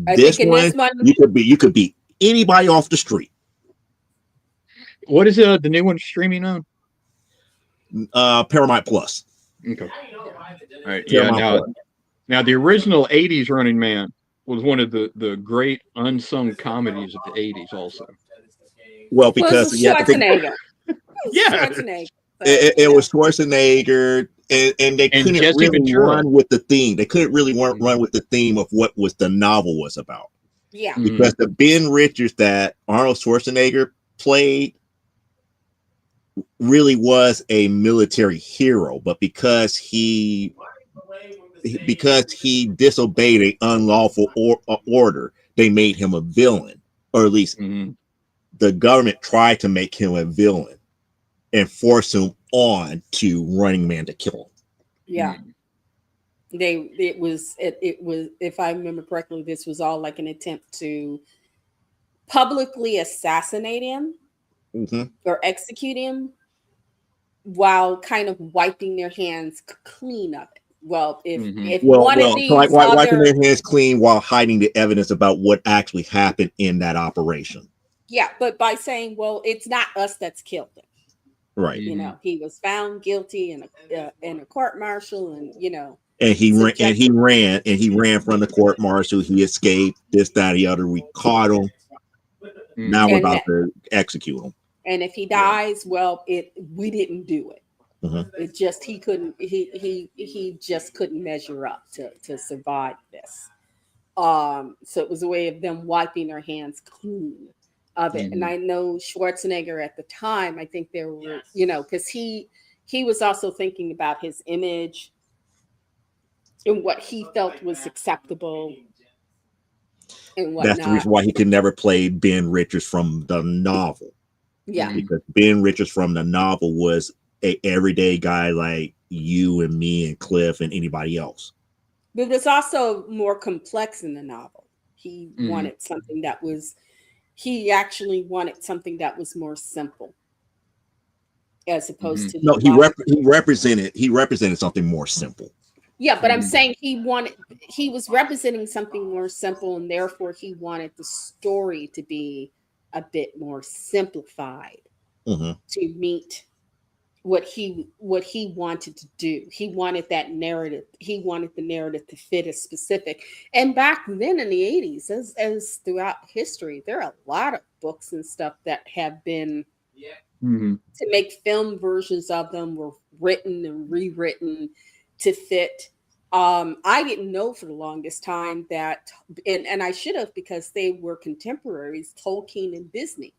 I This think in one, this one, you could be anybody off the street. What is the new one streaming on? Paramount Plus. Okay. All right. Yeah. Paramount Now the original '80s Running Man was one of the great unsung comedies of the '80s. Also. Well, well, it because was you have to think Schwarzenegger. Yeah. Schwarzenegger. So, it was Schwarzenegger, and they And couldn't Jesse really Ventura. run with the theme. They couldn't really run with the theme of what was the novel was about. yeah. Mhm. Because the Ben Richards that Arnold Schwarzenegger played really was a military hero, but because he disobeyed an unlawful order, they made him a villain, or at least Mhm. the government tried to make him a villain and force him on to Running Man to kill him. Yeah. Mhm. It was if I remember correctly, this was all like an attempt to publicly assassinate him Mhm. or execute him while kind of wiping their hands clean of it. Well, Mhm. if Well, one of so like these wiping other their hands clean while hiding the evidence about what actually happened in that operation. yeah, but by saying, well, it's not us that's killed him. Right. You know, he was found guilty in a court martial, and And he subjected. ran from the court martial. He escaped. This, that, the other. We caught him. Mhm. Now we're And about to execute him. and if he dies, well, we didn't do it. Mhm. It just he couldn't he just couldn't measure up to survive this. So it was a way of them wiping their hands clean of it. And Mhm. I know Schwarzenegger at the time, I think there were, because he was also thinking about his image and what he felt was acceptable and That's the whatnot. reason why he could never play Ben Richards from the novel, Yeah. Mhm. because Ben Richards from the novel was a everyday guy like you and me and Cliff and anybody else. But it was also more complex in the novel. He Mhm. wanted something that was he actually wanted something that was more simple as opposed Mhm. to No, the long. he represented something more simple. Yeah, but I'm Mhm. saying he was representing something more simple, and therefore he wanted the story to be a bit more simplified Mhm. to meet what he wanted to do. He wanted that narrative. He wanted the narrative to fit a specific. And back then in the 80s, as throughout history, there are a lot of books and stuff that have been to make film versions of them were written and rewritten to fit. I didn't know for the longest time that, and I should have, because they were contemporaries, Tolkien and Disney.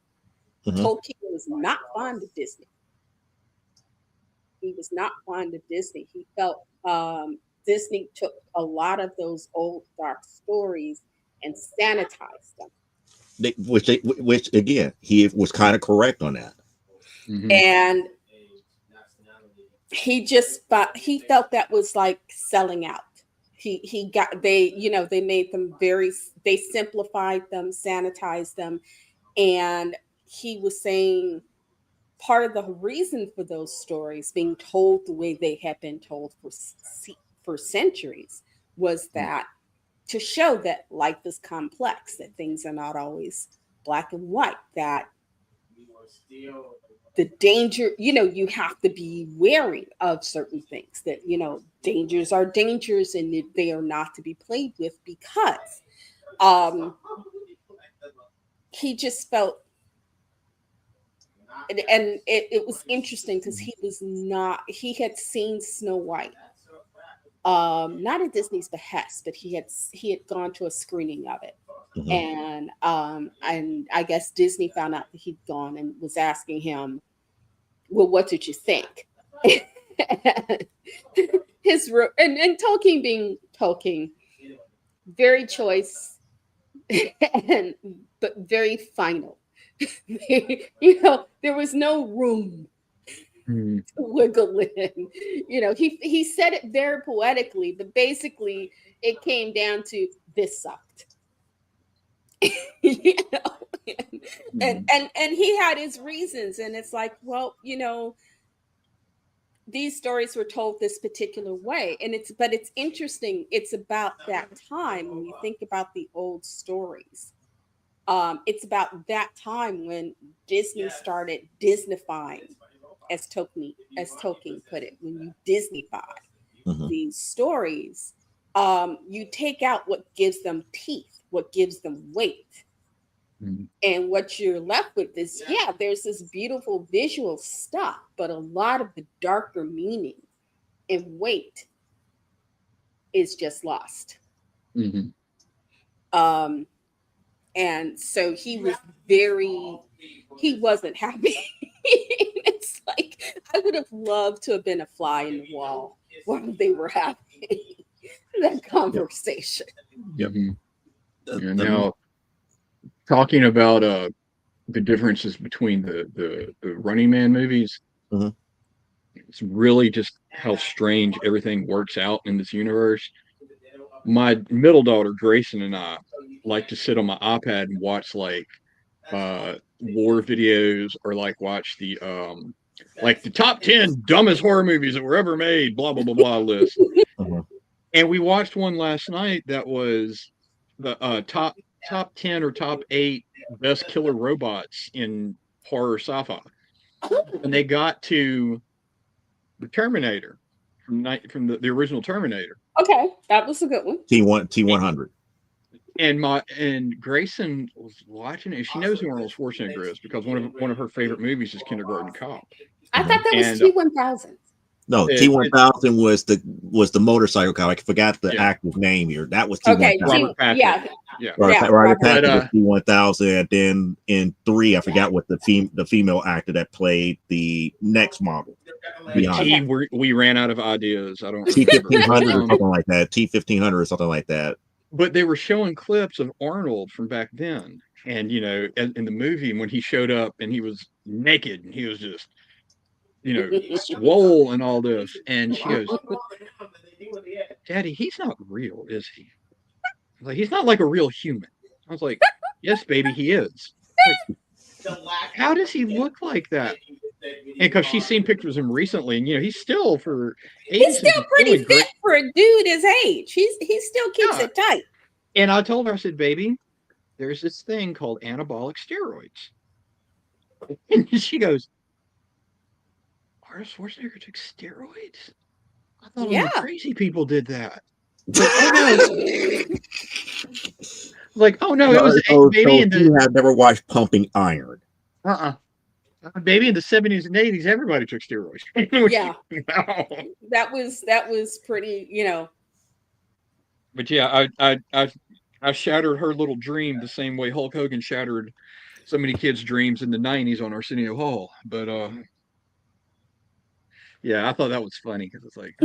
Tolkien was not fond of Disney. He was not fond of Disney. He felt Disney took a lot of those old dark stories and sanitized them. Which again, he was kind of correct on that. And he felt that was like selling out. They made them they simplified them, sanitized them, and he was saying part of the reason for those stories being told the way they had been told for centuries was that to show that life is complex, that things are not always black and white, that the danger, you have to be wary of certain things, that, dangers are dangers and they are not to be played with, because he just felt, and it was interesting because he had seen Snow White, not at Disney's behest, but he had gone to a screening of it. And I guess Disney found out that he'd gone and was asking him, well, what did you think? And Tolkien being Tolkien, very choice, but very final. There was no room to wiggle in. He said it very poetically, but basically it came down to, this sucked. And he had his reasons, and it's like, well, these stories were told this particular way, and it's interesting. It's about that time when you think about the old stories. It's about that time when Disney started Disneyfying, as Tolkien put it. When you Disneyfy these stories, you take out what gives them teeth, what gives them weight. And what you're left with is, there's this beautiful visual stuff, but a lot of the darker meaning and weight is just lost. And so he wasn't happy. It's like, I would have loved to have been a fly in the wall while they were having that conversation. Now, talking about the differences between the Running Man movies, it's really just how strange everything works out in this universe. My middle daughter Grayson and I like to sit on my iPad and watch like war videos, or like watch the top 10 dumbest horror movies that were ever made, blah blah blah blah list. And we watched one last night that was the top 10 or top 8 best killer robots in horror sci-fi, and they got to the Terminator from the original Terminator. Okay, that was a good one. T100. And Grayson was watching it. She knows who Arnold Schwarzenegger is because one of her favorite movies is Kindergarten Cop. I thought that was T-1000. No, T-1000 was the motorcycle cop. I forgot the actor's name here. That was T-1000. Okay, Robert Patrick. Robert Patrick was T-1000, and then in 3, I forgot what the female actor that played the next model. We ran out of ideas. I don't T-1500 or something like that. T-1500 or something like that. But they were showing clips of Arnold from back then, and in the movie when he showed up and he was naked and he was just swole and all this, and she goes, "Daddy, he's not real, is he? Like, he's not like a real human." I was like, "Yes, baby, he is." Like, how does he look like that? And because she's seen pictures of him recently, and he's still he's still pretty fit for a dude his age. He still keeps it tight. And I told her, I said, "Baby, there's this thing called anabolic steroids." And she goes, Arnold Schwarzenegger took steroids? I thought only Yeah. crazy people did that. Like, oh no. Like, oh no, it was So maybe in you the have never watched Pumping Iron. maybe in the 70s and 80s, everybody took steroids. Yeah. No. That was pretty, But yeah, I shattered her little dream the same way Hulk Hogan shattered so many kids' dreams in the 90s on Arsenio Hall. But yeah, I thought that was funny because it's like,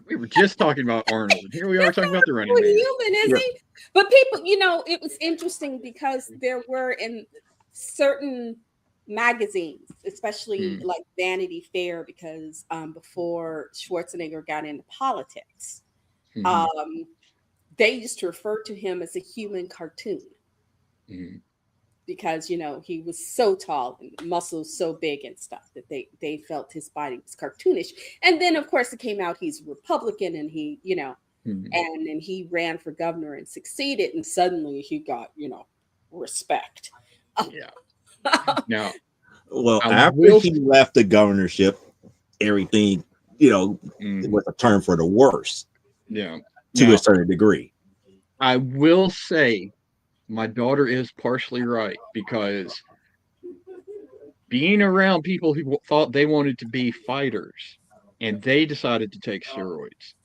we were just talking about Arnold, and here we are talking about the Running Man. human, is he? But people, it was interesting because there were in certain magazines, especially like Vanity Fair, because before Schwarzenegger got into politics, they used to refer to him as a human cartoon. Because he was so tall and muscles so big and stuff that they felt his body was cartoonish. And then of course it came out he's a Republican, and he and then he ran for governor and succeeded, and suddenly he got respect. Now, well, after he left the governorship, everything was a turn for the worse. Yeah, to a certain degree. I will say my daughter is partially right, because being around people who thought they wanted to be fighters and they decided to take steroids,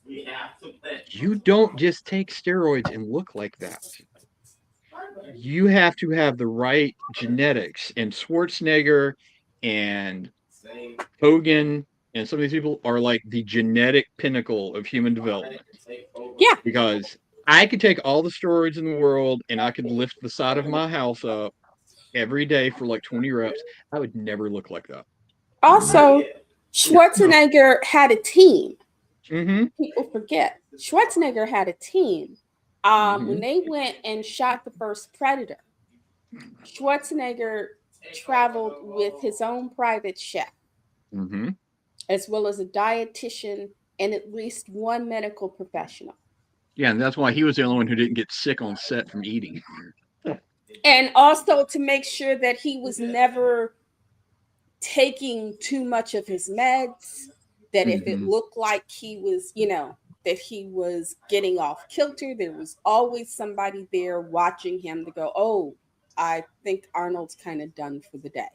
you don't just take steroids and look like that. You have to have the right genetics, and Schwarzenegger and Hogan and some of these people are like the genetic pinnacle of human development. Yeah. Because I could take all the steroids in the world and I could lift the side of my house up every day for like 20 reps. I would never look like that. Also, Schwarzenegger had a team. People forget. Schwarzenegger had a team. When they went and shot the first Predator, Schwarzenegger traveled with his own private chef, as well as a dietitian and at least one medical professional. Yeah, and that's why he was the only one who didn't get sick on set from eating. And also to make sure that he was never taking too much of his meds, that if it looked like he was, that he was getting off kilter, there was always somebody there watching him to go, oh, I think Arnold's kind of done for the day.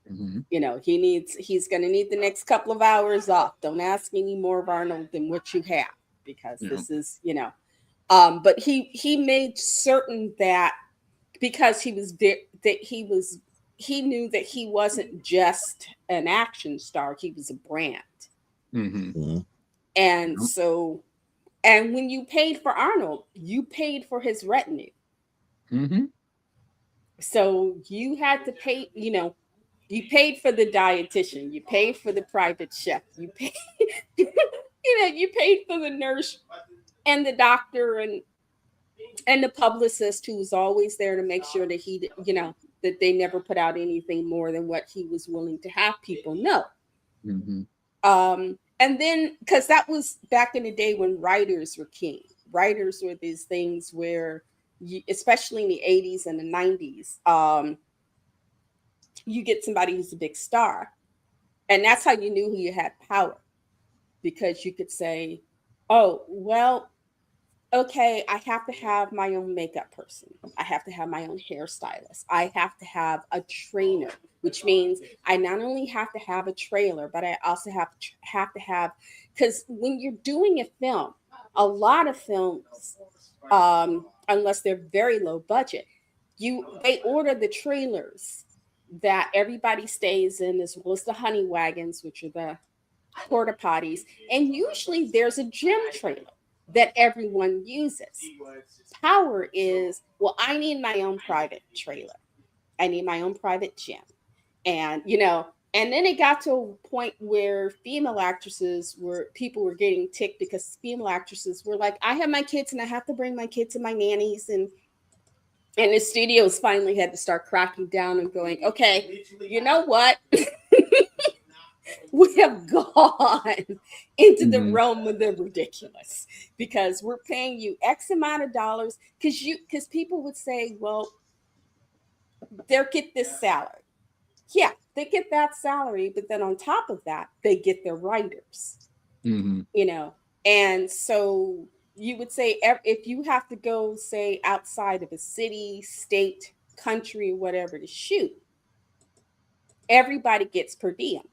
He's going to need the next couple of hours off. Don't ask any more of Arnold than what you have, because this is, but he made certain that because he was there, that he knew that he wasn't just an action star, he was a brand. And so, and when you paid for Arnold, you paid for his retinue. So you had to pay, you paid for the dietitian, you paid for the private chef, you paid, you paid for the nurse and the doctor and the publicist who was always there to make sure that he, that they never put out anything more than what he was willing to have people know. And then, because that was back in the day when writers were king. Writers were these things where, especially in the 80s and the 90s, you get somebody who's a big star. And that's how you knew who you had power. Because you could say, oh, well, okay, I have to have my own makeup person. I have to have my own hairstylist. I have to have a trainer, which means I not only have to have a trailer, but I also have to have, because when you're doing a film, a lot of films, unless they're very low budget, they order the trailers that everybody stays in, as well as the honey wagons, which are the porta potties, and usually there's a gym trailer that everyone uses. Power is, well, I need my own private trailer. I need my own private gym. And, and then it got to a point where people were getting ticked because female actresses were like, I have my kids and I have to bring my kids and my nannies. And the studios finally had to start cracking down and going, okay, you know what? We have gone into the realm of the ridiculous, because we're paying you X amount of dollars, because people would say, well, they'll get this salary. Yeah, they get that salary, but then on top of that, they get their writers, Mhm. you know. And so you would say if you have to go, say, outside of a city, state, country, whatever to shoot, everybody gets per diem.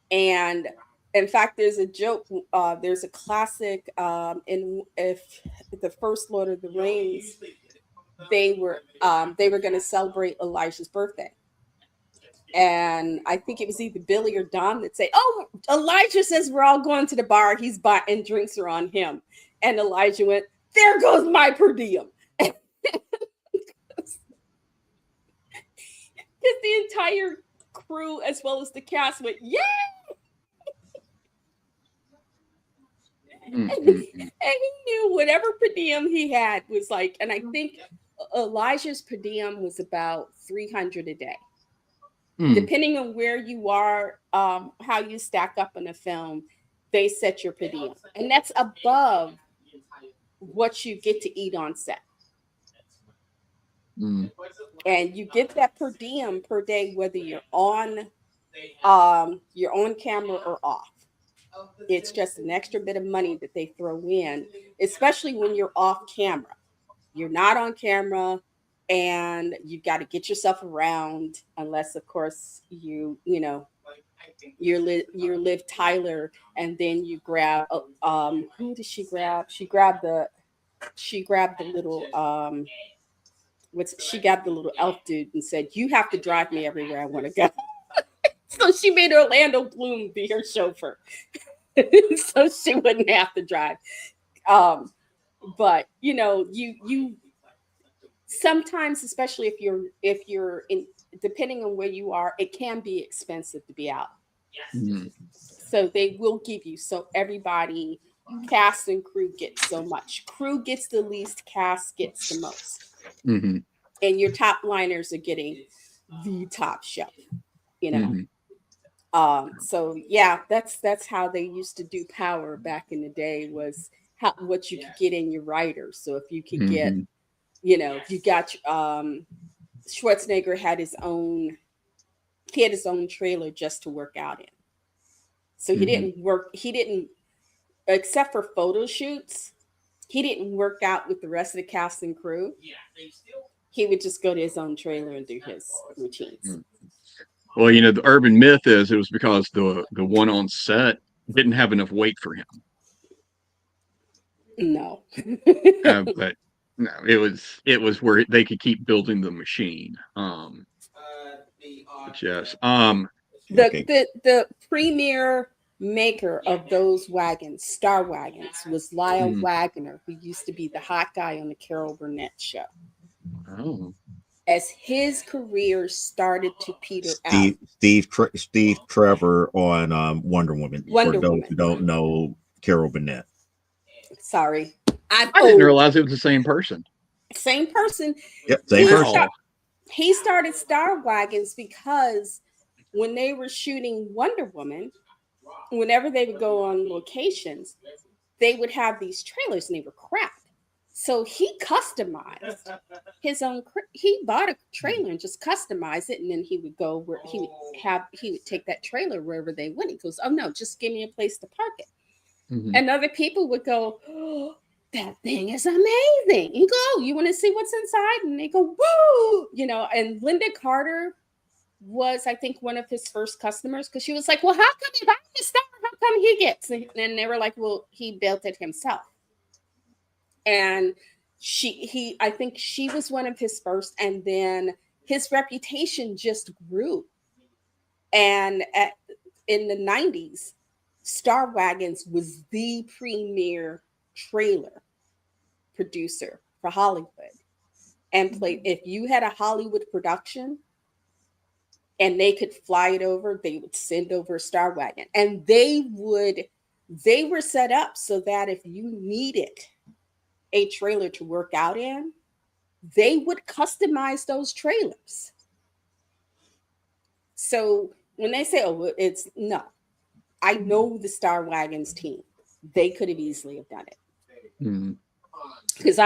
And in fact, there's a joke. There's a classic in if the first Lord of the Rings, they were going to celebrate Elijah's birthday, and I think it was either Billy or Don that say, "Oh, Elijah says we're all going to the bar. He's buying drinks are on him," and Elijah went, "There goes my per diem." Because the entire crew as well as the cast went, "Yeah." And he knew whatever per diem he had was like, and I think Elijah's per diem was about 300 a day. Depending on where you are, how you stack up in a film, they set your per diem. And that's above what you get to eat on set. And you get that per diem per day, whether you're on camera or off. It's just an extra bit of money that they throw in, especially when you're off camera. You're not on camera, and you've got to get yourself around, unless, of course, you're Liv Tyler, and then you grab. Who did she grab? She grabbed the little she grabbed the little elf dude and said, "You have to drive me everywhere I want to go." So she made Orlando Bloom be her chauffeur. So she wouldn't have to drive. But you sometimes, especially if you're in, depending on where you are, it can be expensive to be out. So they will give you, so everybody, cast and crew gets so much. Crew gets the least, cast gets the most. And your top liners are getting the top shelf, So yeah, that's how they used to do Power back in the day, was what you could get in your writers. So if you could get, you got Schwarzenegger had his own trailer just to work out in. So he didn't, except for photo shoots, he didn't work out with the rest of the cast and crew. He would just go to his own trailer and do his routines. Well, the urban myth is it was because the one on set didn't have enough weight for him. No. But no, it was where they could keep building the machine. Yes. The premier maker of those wagons, Star Wagons, was Lyle Wagner, who used to be the hot guy on the Carol Burnett show. Oh. As his career started to peter out. Steve Trevor on Wonder Woman. For those who don't know Carol Burnett. Sorry. I didn't realize it was the same person. Same person. Yep, same person. He started Star Wagons because when they were shooting Wonder Woman, whenever they would go on locations, they would have these trailers and they were crap. So he customized his own. He bought a trailer and just customized it, and then he would go where he would take that trailer wherever they went. He goes, "Oh no, just give me a place to park it." And other people would go, "Oh, that thing is amazing." You go, "Oh, you want to see what's inside?" And they go, "Woo!" And Linda Carter was, I think, one of his first customers, because she was like, "Well, how come if I'm the star, how come he gets?" And they were like, "Well, he built it himself." And I think she was one of his first, and then his reputation just grew. And in the 90s, Star Wagons was the premier trailer producer for Hollywood. And if you had a Hollywood production and they could fly it over, they would send over a Star Wagon. And they were set up so that if you needed a trailer to work out in, they would customize those trailers. So when they say, "Oh, it's no," I know the Star Wagons team. They could have easily have done it. Because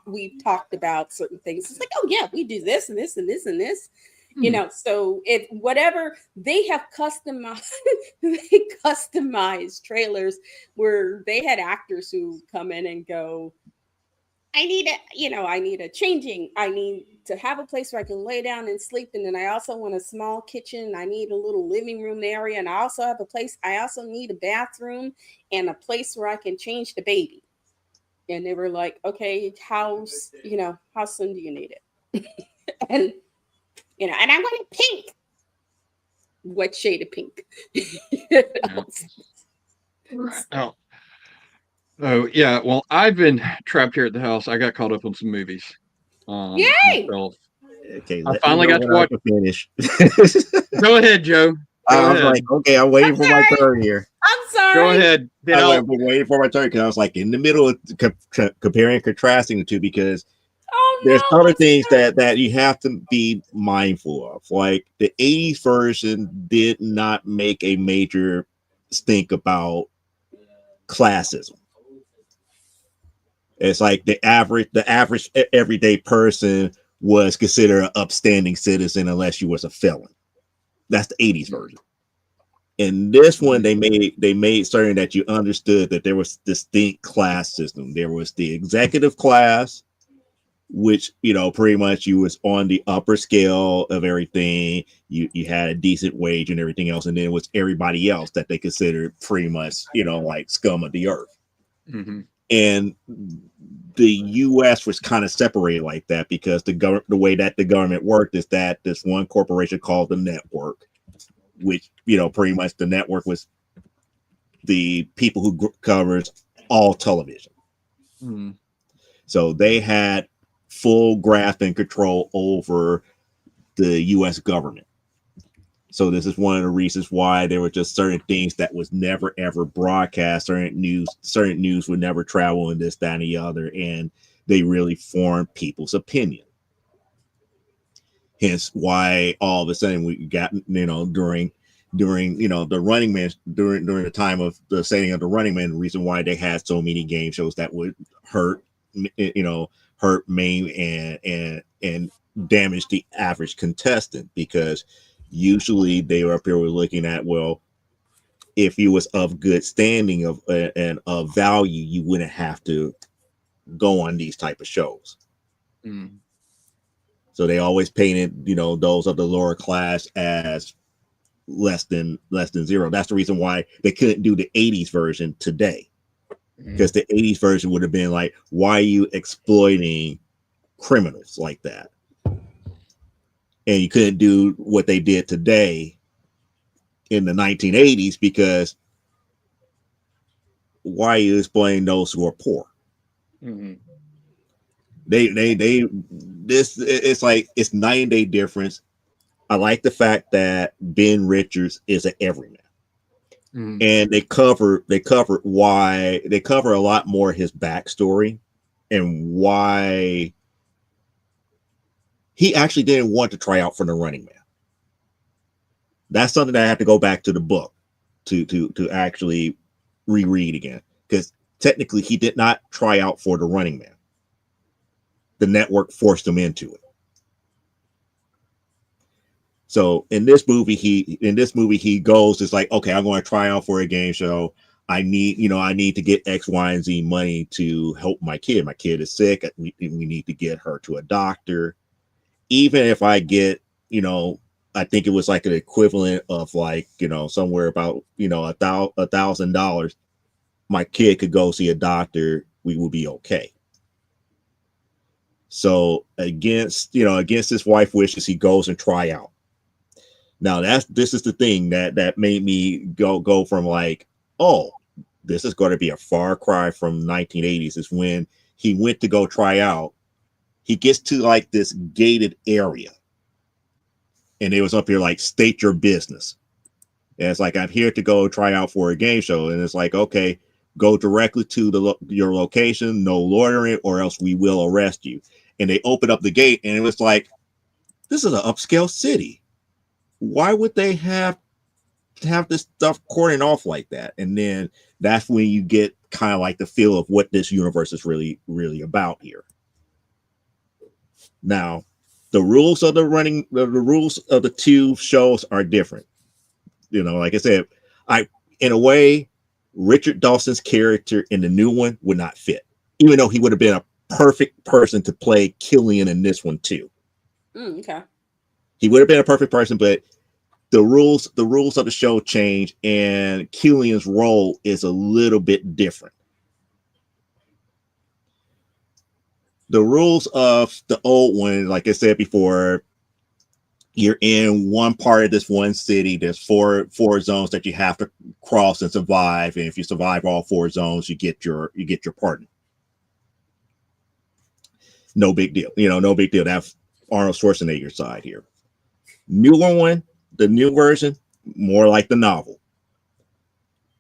we've talked about certain things. It's like, "Oh yeah, we do this and this and this and this," You know, so it whatever they have customized, they customized trailers where they had actors who come in and go, I need a, you know, I need a changing. I need to have a place where I can lay down and sleep. And then I also want a small kitchen. I need a little living room area. And I also have a place, I also need a bathroom and a place where I can change the baby. And they were like, okay, how soon do you need it? And, and I want it pink. What shade of pink? Oh. Oh yeah, well, I've been trapped here at the house. I got caught up on some movies. Yay! Myself. Okay, I finally got to watch. Finish. Go ahead, Joe. I was like, okay, I'm waiting for my turn here. I'm sorry. Go ahead. I've been waiting for my turn because I was like in the middle of comparing and contrasting the two because there's other things that you have to be mindful of. Like the 80s version did not make a major stink about classism. It's like the average everyday person was considered an upstanding citizen unless you was a felon. That's the 80s version. In this one, they made certain that you understood that there was distinct class system. There was the executive class, which pretty much you was on the upper scale of everything. You had a decent wage and everything else, and then it was everybody else that they considered pretty much like scum of the earth. Mm-hmm. And the U.S. was kind of separated like that because the way that the government worked is that this one corporation called the network, which pretty much the network was the people who covers all television. Mm-hmm. So they had full grasp and control over the U.S. government. So this is one of the reasons why there were just certain things that was never ever broadcast. Certain news would never travel in this, that, and the other, and they really formed people's opinion. Hence, why all of a sudden we got during the Running Man during the time of the setting of the Running Man, the reason why they had so many game shows that would hurt maim and damage the average contestant, because usually they were up here looking at, well, if he was of good standing and of value, you wouldn't have to go on these type of shows. Mm. So they always painted those of the lower class as less than zero. That's the reason why they couldn't do the 80s version today, because the 80s version would have been like, why are you exploiting criminals like that? And you couldn't do what they did today in the 1980s, because why are you exploiting those who are poor? Mm-hmm. It's like it's night and day difference. I like the fact that Ben Richards is an everyman. Mm-hmm. And they cover a lot more of his backstory and why he actually didn't want to try out for the Running Man. That's something that I have to go back to the book to actually reread again, because technically he did not try out for the Running Man. The network forced him into it. So in this movie he goes, it's like, okay, I'm going to try out for a game show. I need to get X, Y, and Z money to help my kid. My kid is sick. We need to get her to a doctor. Even if I get, I think it was like an equivalent of like, somewhere about, $1,000. My kid could go see a doctor. We will be okay. So against his wife's wishes, he goes and try out. Now this is the thing that made me go from like, oh, this is going to be a far cry from 1980s, is when he went to go try out. He gets to like this gated area, and it was up here like, state your business. And it's like, I'm here to go try out for a game show, and it's like, okay, go directly to your location, no loitering, or else we will arrest you. And they open up the gate, and it was like, this is an upscale city. Why would they have this stuff cordoned off like that? And then that's when you get kind of like the feel of what this universe is really, really about here. Now, The rules of the rules of the two shows are different. You know, like I said, in a way, Richard Dawson's character in the new one would not fit, even though he would have been a perfect person to play Killian in this one too. Okay. He would have been a perfect person, but the rules of the show change, and Killian's role is a little bit different. The rules of the old one, like I said before, you're in one part of this one city. There's four zones that you have to cross and survive, and if you survive all 4 zones, you get your pardon. No big deal. You know, no big deal. That's Arnold Schwarzenegger side here. Newer one, the new version, more like the novel.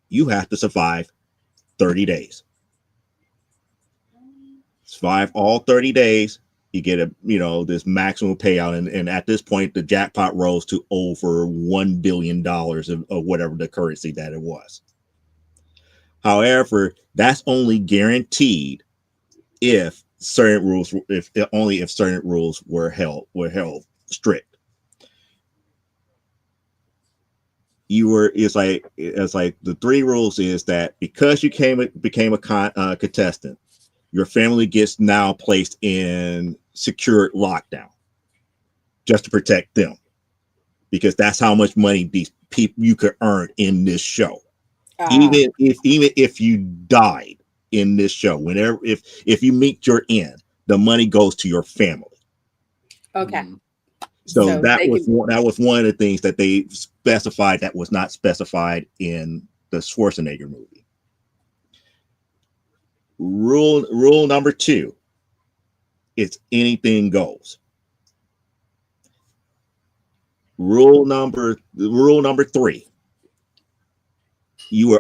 You have to survive 30 days. Survive all 30 days. You get this maximum payout, and at this point, the jackpot rose to over $1 billion of whatever the currency that it was. However, that's only guaranteed if certain rules, if certain rules were held strict. It's like the 3 rules is that because you became a contestant, your family gets now placed in secured lockdown just to protect them, because that's how much money these people you could earn in this show. Even if you died in this show, whenever if you meet your end, the money goes to your family. Okay. So that was one of the things that they specified that was not specified in the Schwarzenegger movie. Rule number 2, it's anything goes. Rule number 3, you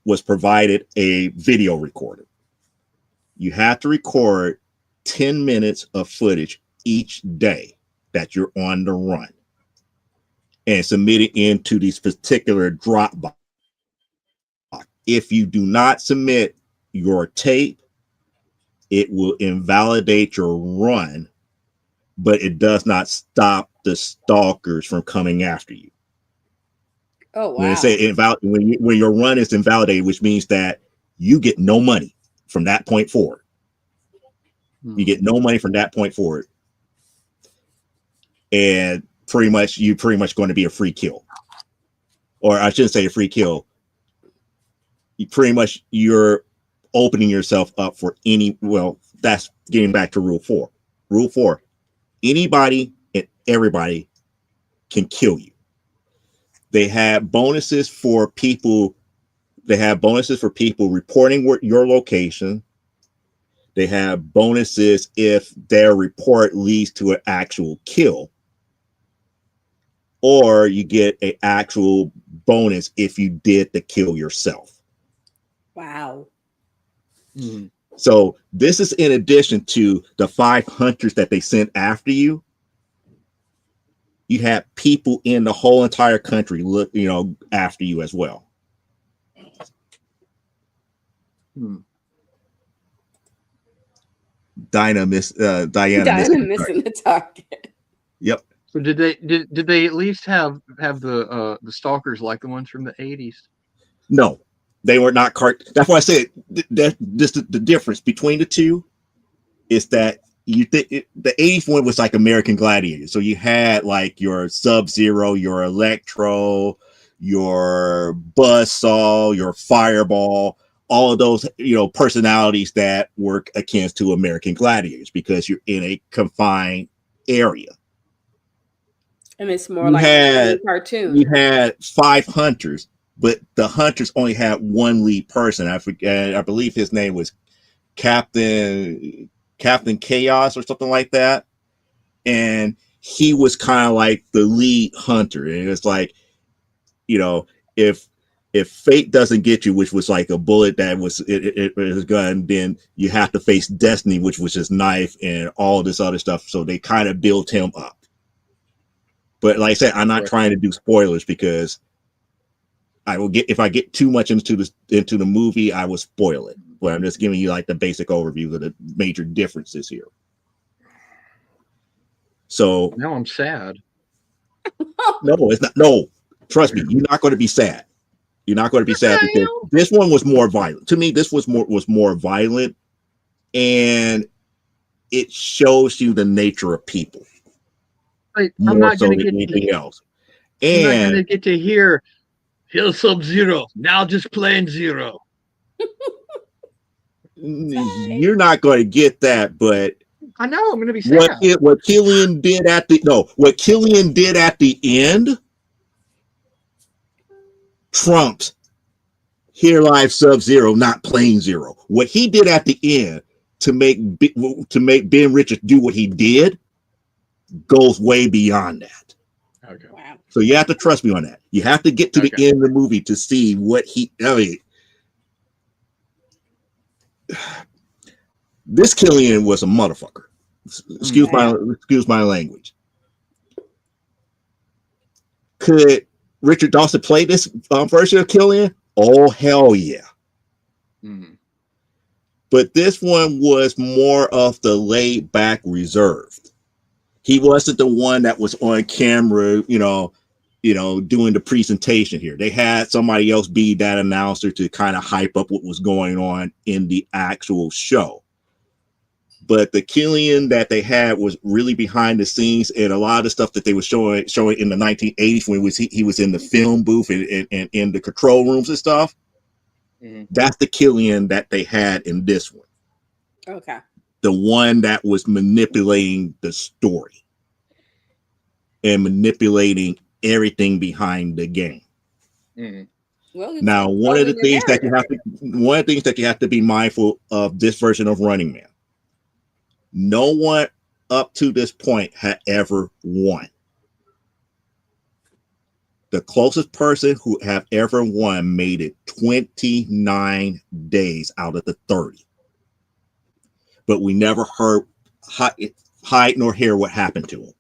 was provided a video recorder. You have to record 10 minutes of footage each day that you're on the run and submit it into these particular Dropbox. If you do not submit your tape, it will invalidate your run, but it does not stop the stalkers from coming after you. Oh, wow. When they say when your run is invalidated, which means that you get no money from that point forward. You get no money from that point forward. And you're pretty much going to be a free kill. Or I shouldn't say a free kill. You're opening yourself up for that's getting back to rule 4. Rule 4, anybody and everybody can kill you. They have bonuses for people. They have bonuses for people reporting your location. They have bonuses if their report leads to an actual kill. Or you get an actual bonus if you did the kill yourself. Wow. Mm-hmm. So this is in addition to the 5 hunters that they sent after you. You have people in the whole entire country look, after you as well. Diana missing the target. Yep. So did they at least have the stalkers like the ones from the 80s? No, they were not That's why I said that the difference between the two is that the 80s one was like American Gladiator. So you had like your Sub-Zero, your Electro, your Buzzsaw, your Fireball, all of those, personalities that work akin to American Gladiators because you're in a confined area. And it's more like a cartoon. You had 5 hunters, but the hunters only had one lead person. I forget. I believe his name was Captain Chaos or something like that. And he was kind of like the lead hunter. And it's like, if fate doesn't get you, which was like a bullet that was it was a gun, then you have to face destiny, which was his knife and all this other stuff. So they kind of built him up. But like I said, I'm not trying to do spoilers because if I get too much into the movie, I will spoil it. But I'm just giving you like the basic overview of the major differences here. So Now I'm sad. no, it's not. No, trust me, you're not going to be sad. You're not going to be sad because this one was more violent. To me, this was more violent, and it shows you the nature of people Like, more so than anything else. I'm not gonna And get to hear here's Sub-Zero. Now just plain Zero. you're not going to get that, but I know I'm gonna be sad. what Killian did at the end trumps Here Live Sub-Zero, not plain Zero. What he did at the end to make Ben Richards do what he did goes way beyond that. Okay. Wow. So you have to trust me on that. You have to get to the end of the movie to see what he. I mean, this Killian was a motherfucker. Excuse my language. Could Richard Dawson play this version of Killian? Oh hell yeah! Mm. But this one was more of the laid back, reserved. He wasn't the one that was on camera, doing the presentation here. They had somebody else be that announcer to kind of hype up what was going on in the actual show. But the Killian that they had was really behind the scenes, and a lot of the stuff that they were showing in the 1980s when he was in the film booth and in the control rooms and stuff. Mm-hmm. That's the Killian that they had in this one. Okay. The one that was manipulating the story and manipulating everything behind the game. Mm-hmm. Well, now, one of the things that you have to be mindful of this version of Running Man. No one up to this point had ever won. The closest person who have ever won made it 29 days out of the 30. But we never heard hide nor hear what happened to him.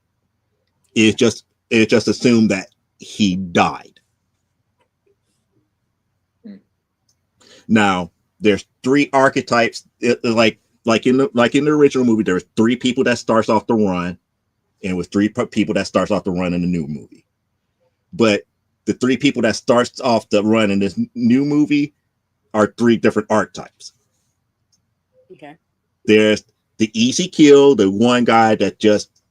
It just assumed that he died. Now, there's 3 archetypes, like in the original movie, there was 3 people that starts off the run, and with 3 people that starts off the run in the new movie. But the 3 people that starts off the run in this new movie are 3 different archetypes. Okay. There's the easy kill, the one guy that just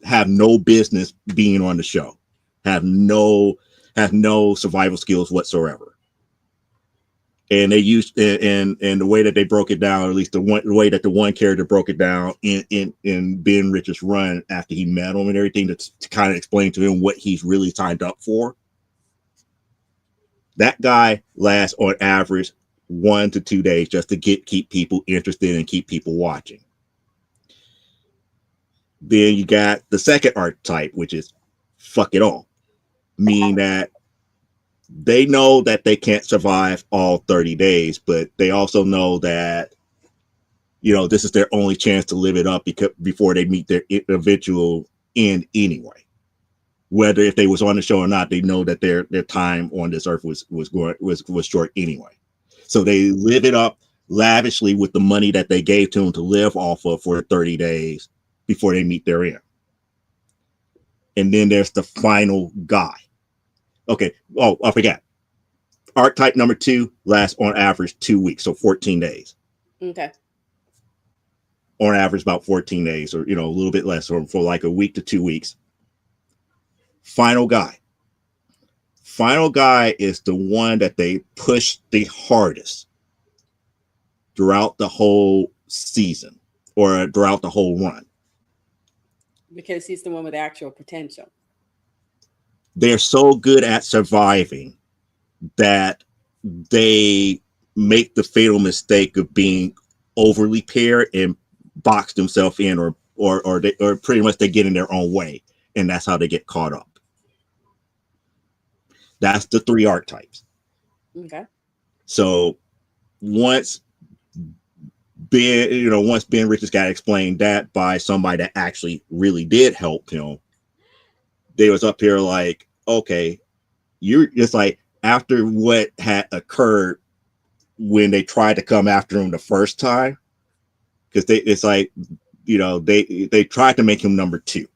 have no business being on the show, have no survival skills whatsoever. And they used and the way that they broke it down, or at least the way that the one character broke it down in Ben Richards' run after he met him and everything, to kind of explain to him what he's really signed up for. That guy lasts on average 1 to 2 days just to keep people interested and keep people watching. Then you got the second archetype, which is fuck it all, meaning that they know that they can't survive all 30 days, but they also know that, this is their only chance to live it up before they meet their eventual end anyway. Whether if they was on the show or not, they know that their time on this earth was short anyway. So they live it up lavishly with the money that they gave to them to live off of for 30 days before they meet their end. And then there's the final guy. Okay. Oh, I forgot. Archetype number 2 lasts on average 2 weeks, so 14 days. Okay. On average, about 14 days, or a little bit less, or for like a week to 2 weeks. Final guy. Final guy is the one that they push the hardest throughout the whole season or throughout the whole run. Because he's the one with actual potential. They're so good at surviving that they make the fatal mistake of being overly paired and box themselves in, or pretty much they get in their own way, and that's how they get caught up. That's the 3 archetypes. Okay. So once Ben Richards got explained that by somebody that actually really did help him, they was up here like, okay, you're just like, after what had occurred when they tried to come after him the first time, because they tried to make him number 2.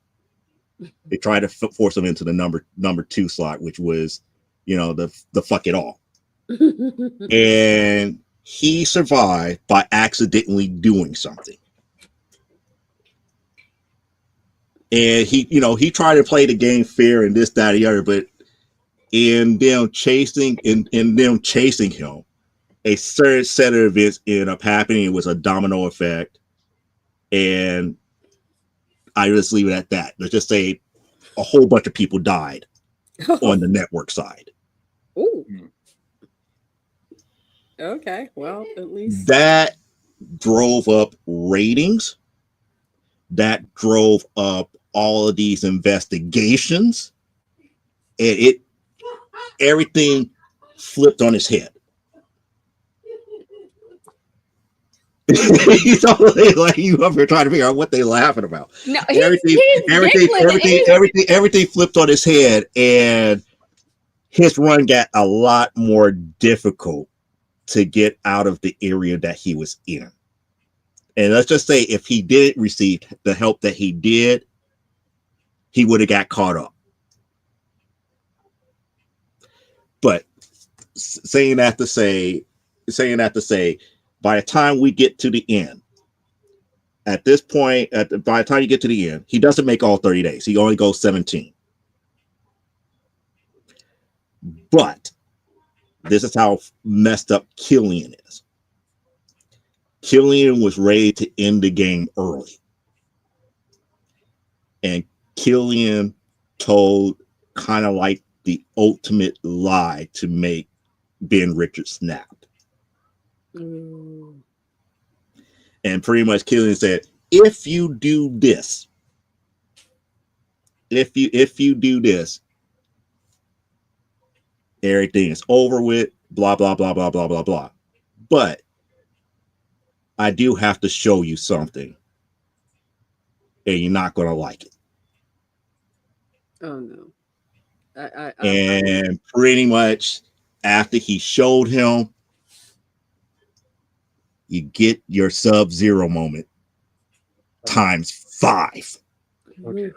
They tried to force him into the number 2 slot, which was, the fuck it all. And he survived by accidentally doing something. And he tried to play the game fair and this, that, and the other, but in them chasing him, a certain set of events ended up happening. It was a domino effect. And I just leave it at that. Let's just say a whole bunch of people died on the network side. Ooh. Okay, well, at least that drove up ratings. That drove up all of these investigations, and everything flipped on its head. Like you up here trying to figure out what they laughing about. No, everything flipped on his head, and his run got a lot more difficult to get out of the area that he was in. And let's just say if he didn't receive the help that he did, he would have got caught up. But saying that to say, by the time we get to the end, at this point, by the time you get to the end, he doesn't make all 30 days. He only goes 17. But this is how messed up Killian is. Killian was ready to end the game early. And Killian told kind of like the ultimate lie to make Ben Richards snap. And pretty much Killian said, if you do this, if you do this, everything is over with, blah, blah, blah, blah, blah, blah, blah. But I do have to show you something, and you're not going to like it. Oh, no. And pretty much after he showed him, you get your Sub-Zero moment times 5. Okay.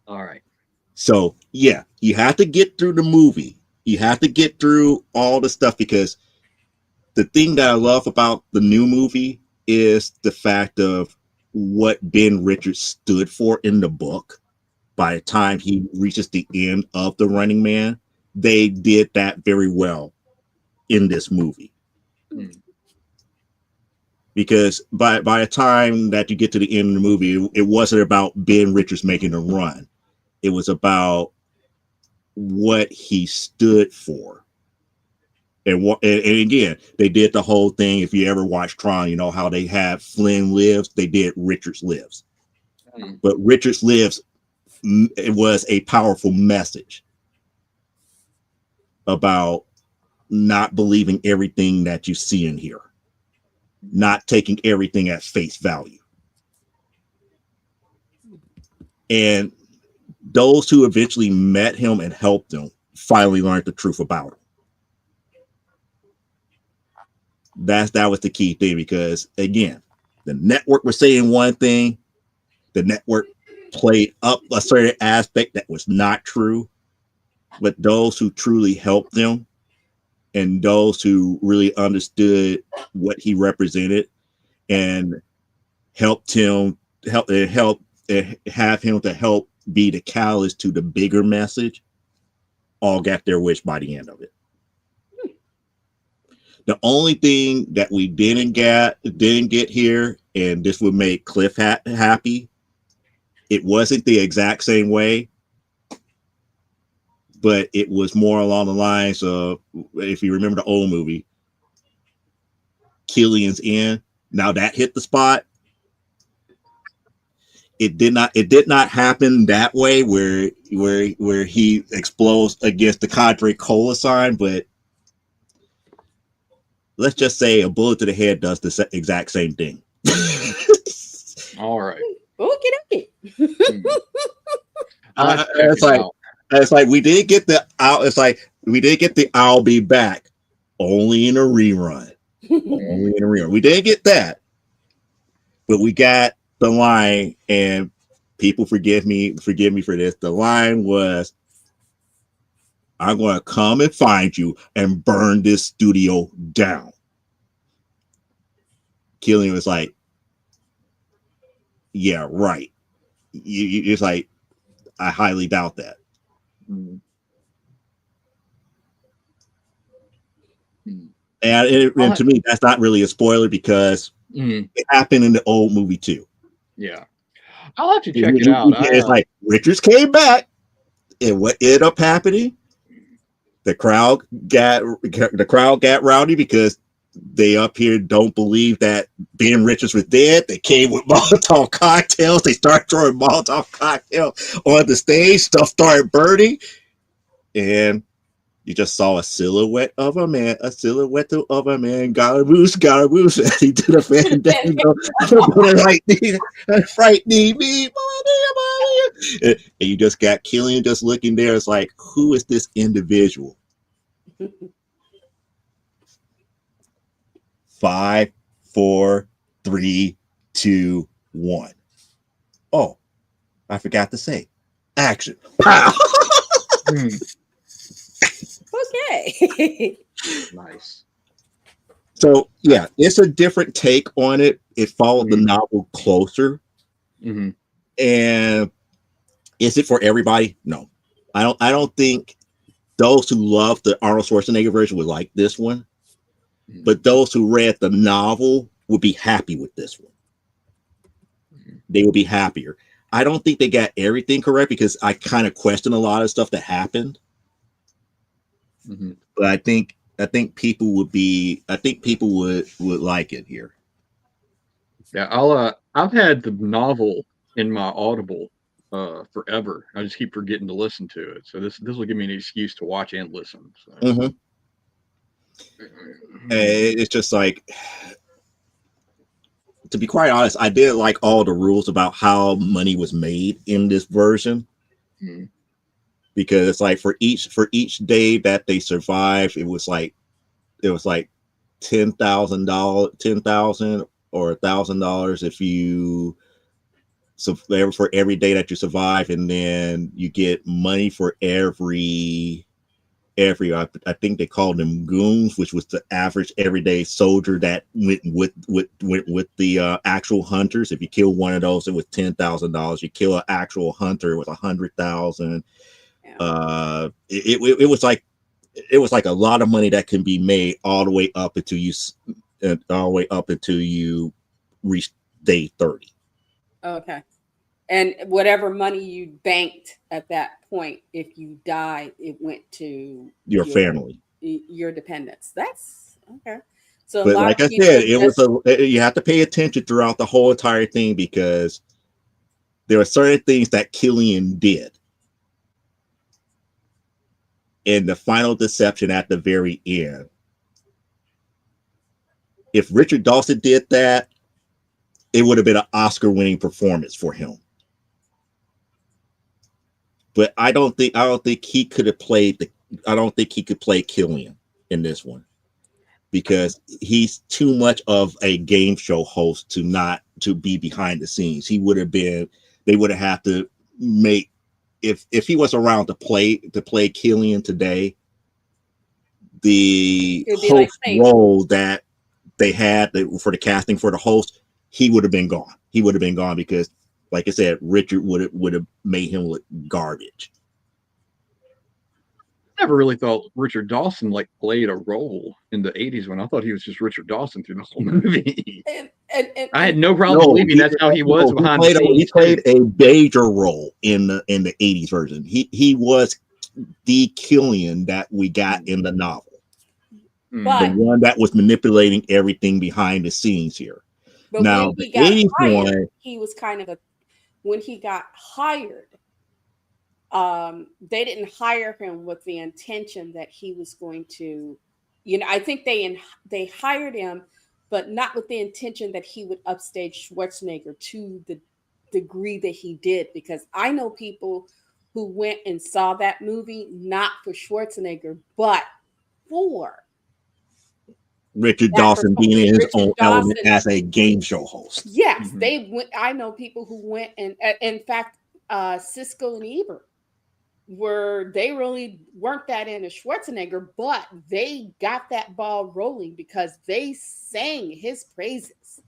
All right. So, yeah, you have to get through the movie. You have to get through all the stuff, because the thing that I love about the new movie is the fact of what Ben Richards stood for in the book. By the time he reaches the end of The Running Man, they did that very well in this movie. Because by the time that you get to the end of the movie, it wasn't about Ben Richards making a run. It was about what he stood for. And again, they did the whole thing. If you ever watch Tron, you know how they have Flynn lives. They did Richards lives. But Richards lives, it was a powerful message about not believing everything that you see in here, not taking everything at face value. And those who eventually met him and helped him finally learned the truth about him. That was the key thing, because again, the network was saying one thing, the network played up a certain aspect that was not true, but those who truly helped them and those who really understood what he represented and helped him have him to help be the catalyst to the bigger message, all got their wish by the end of it. The only thing that we didn't get here, and this would make Cliff happy, it wasn't the exact same way, but it was more along the lines of, if you remember the old movie, Killian's End. Now that hit the spot. It did not happen that way where he explodes against the Cadre Cola sign, but let's just say a bullet to the head does the exact same thing. All right. Okay. It's like we did get the out. It's like we did get the "I'll be back" only in a rerun. Only in a rerun. We didn't get that, but we got the line, and people forgive me for this. The line was, "I'm going to come and find you and burn this studio down." Killian was like, "Yeah, right." It's like, I highly doubt that. Mm. Mm. And to me, that's not really a spoiler because it happened in the old movie too. Yeah, I'll have to check it out. It's like Richards came back, and what ended up happening? The crowd got rowdy because they up here don't believe that Ben Richards was dead. They came with Molotov cocktails. They started throwing Molotov cocktails on the stage. Stuff started burning, and you just saw a silhouette of a man. Garaboos. And he did a fandango. Frightening me. And you just got Killian just looking there. It's like, who is this individual? 5, 4, 3, 2, 1. Oh, I forgot to say, action! Pow! Okay. Nice. So yeah, it's a different take on it. It followed the novel closer. Mm-hmm. And is it for everybody? No, I don't think those who love the Arnold Schwarzenegger version would like this one. But those who read the novel would be happy with this one. They would be happier. I don't think they got everything correct because I kind of question a lot of stuff that happened. Mm-hmm. But I think people would like it here. Yeah, I've had the novel in my Audible forever. I just keep forgetting to listen to it. So this will give me an excuse to watch and listen. So. Mm-hmm. It's just like, to be quite honest, I didn't like all the rules about how money was made in this version. Mm-hmm. Because it's like for each day that they survived, it was like $10,000 or $1,000 if you, so for every day that you survive, and then you get money for every I think they called them goons, which was the average everyday soldier that went with the actual hunters. If you kill one of those, it was $10,000. You kill an actual hunter, it was $100,000. It was like a lot of money that can be made all the way up until you reach day 30. Okay. And whatever money you banked at that point, if you died, it went to your family, your dependents. That's okay. So but like I said, you have to pay attention throughout the whole entire thing because there are certain things that Killian did. In the final deception at the very end, if Richard Dawson did that, it would have been an Oscar-winning performance for him. But I don't think he could have played I don't think he could play Killian in this one because he's too much of a game show host to be behind the scenes. They would have had to make, if he was around to play Killian today, the host role that they had for the casting for the host, he would have been gone. He would have been gone because, like I said, Richard would have made him look garbage. Never really thought Richard Dawson played a role in the 80s when I thought he was just Richard Dawson through the whole movie. And I had no problem believing that's how he was behind the scenes. He played a major role in the 80s version. He was the Killian that we got in the novel. But, the one that was manipulating everything behind the scenes here. But now, when he got hired, he was kind of when he got hired, they didn't hire him with the intention that he was going to, I think they hired him, but not with the intention that he would upstage Schwarzenegger to the degree that he did, because I know people who went and saw that movie not for Schwarzenegger, but for Richard that Dawson being in his Richard own element Dawson. as a game show host. Yes, Mhm. they went. I know people who went, and in fact, Cisco and Ebert they really weren't that into Schwarzenegger, but they got that ball rolling because they sang his praises.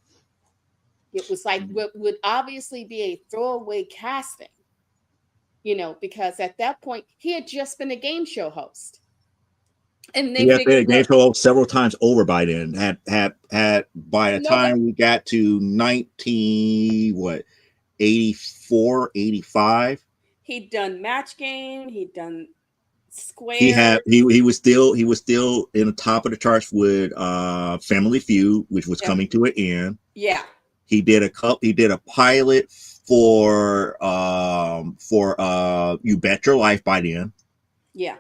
It was like what would obviously be a throwaway casting, because at that point he had just been a game show host. And they He has been figured, a game look, show host several times over by then. Had by the nobody, time we got to 84, 85. he'd done Match Game, he'd done He Square. was still in the top of the charts with Family Feud, which was Yep. coming to an end. Yeah. He did a pilot for You Bet Your Life by then. Yeah.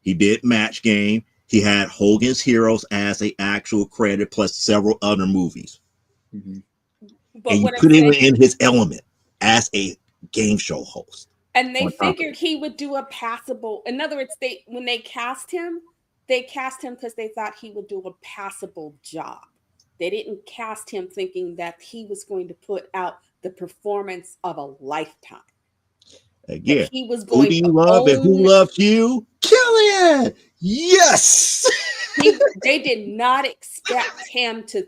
He did Match Game. He had Hogan's Heroes as a actual credit plus several other movies. Mm-hmm. But And you what put I'm him saying, in his element as a game show host. and they on top of figured he would do a passable. In other words, when they cast him because they thought he would do a passable job. They didn't cast him thinking that he was going to put out the performance of a lifetime. Again, That he was who going do you to love and who own. loves you? Killian! Yes! They did not expect him to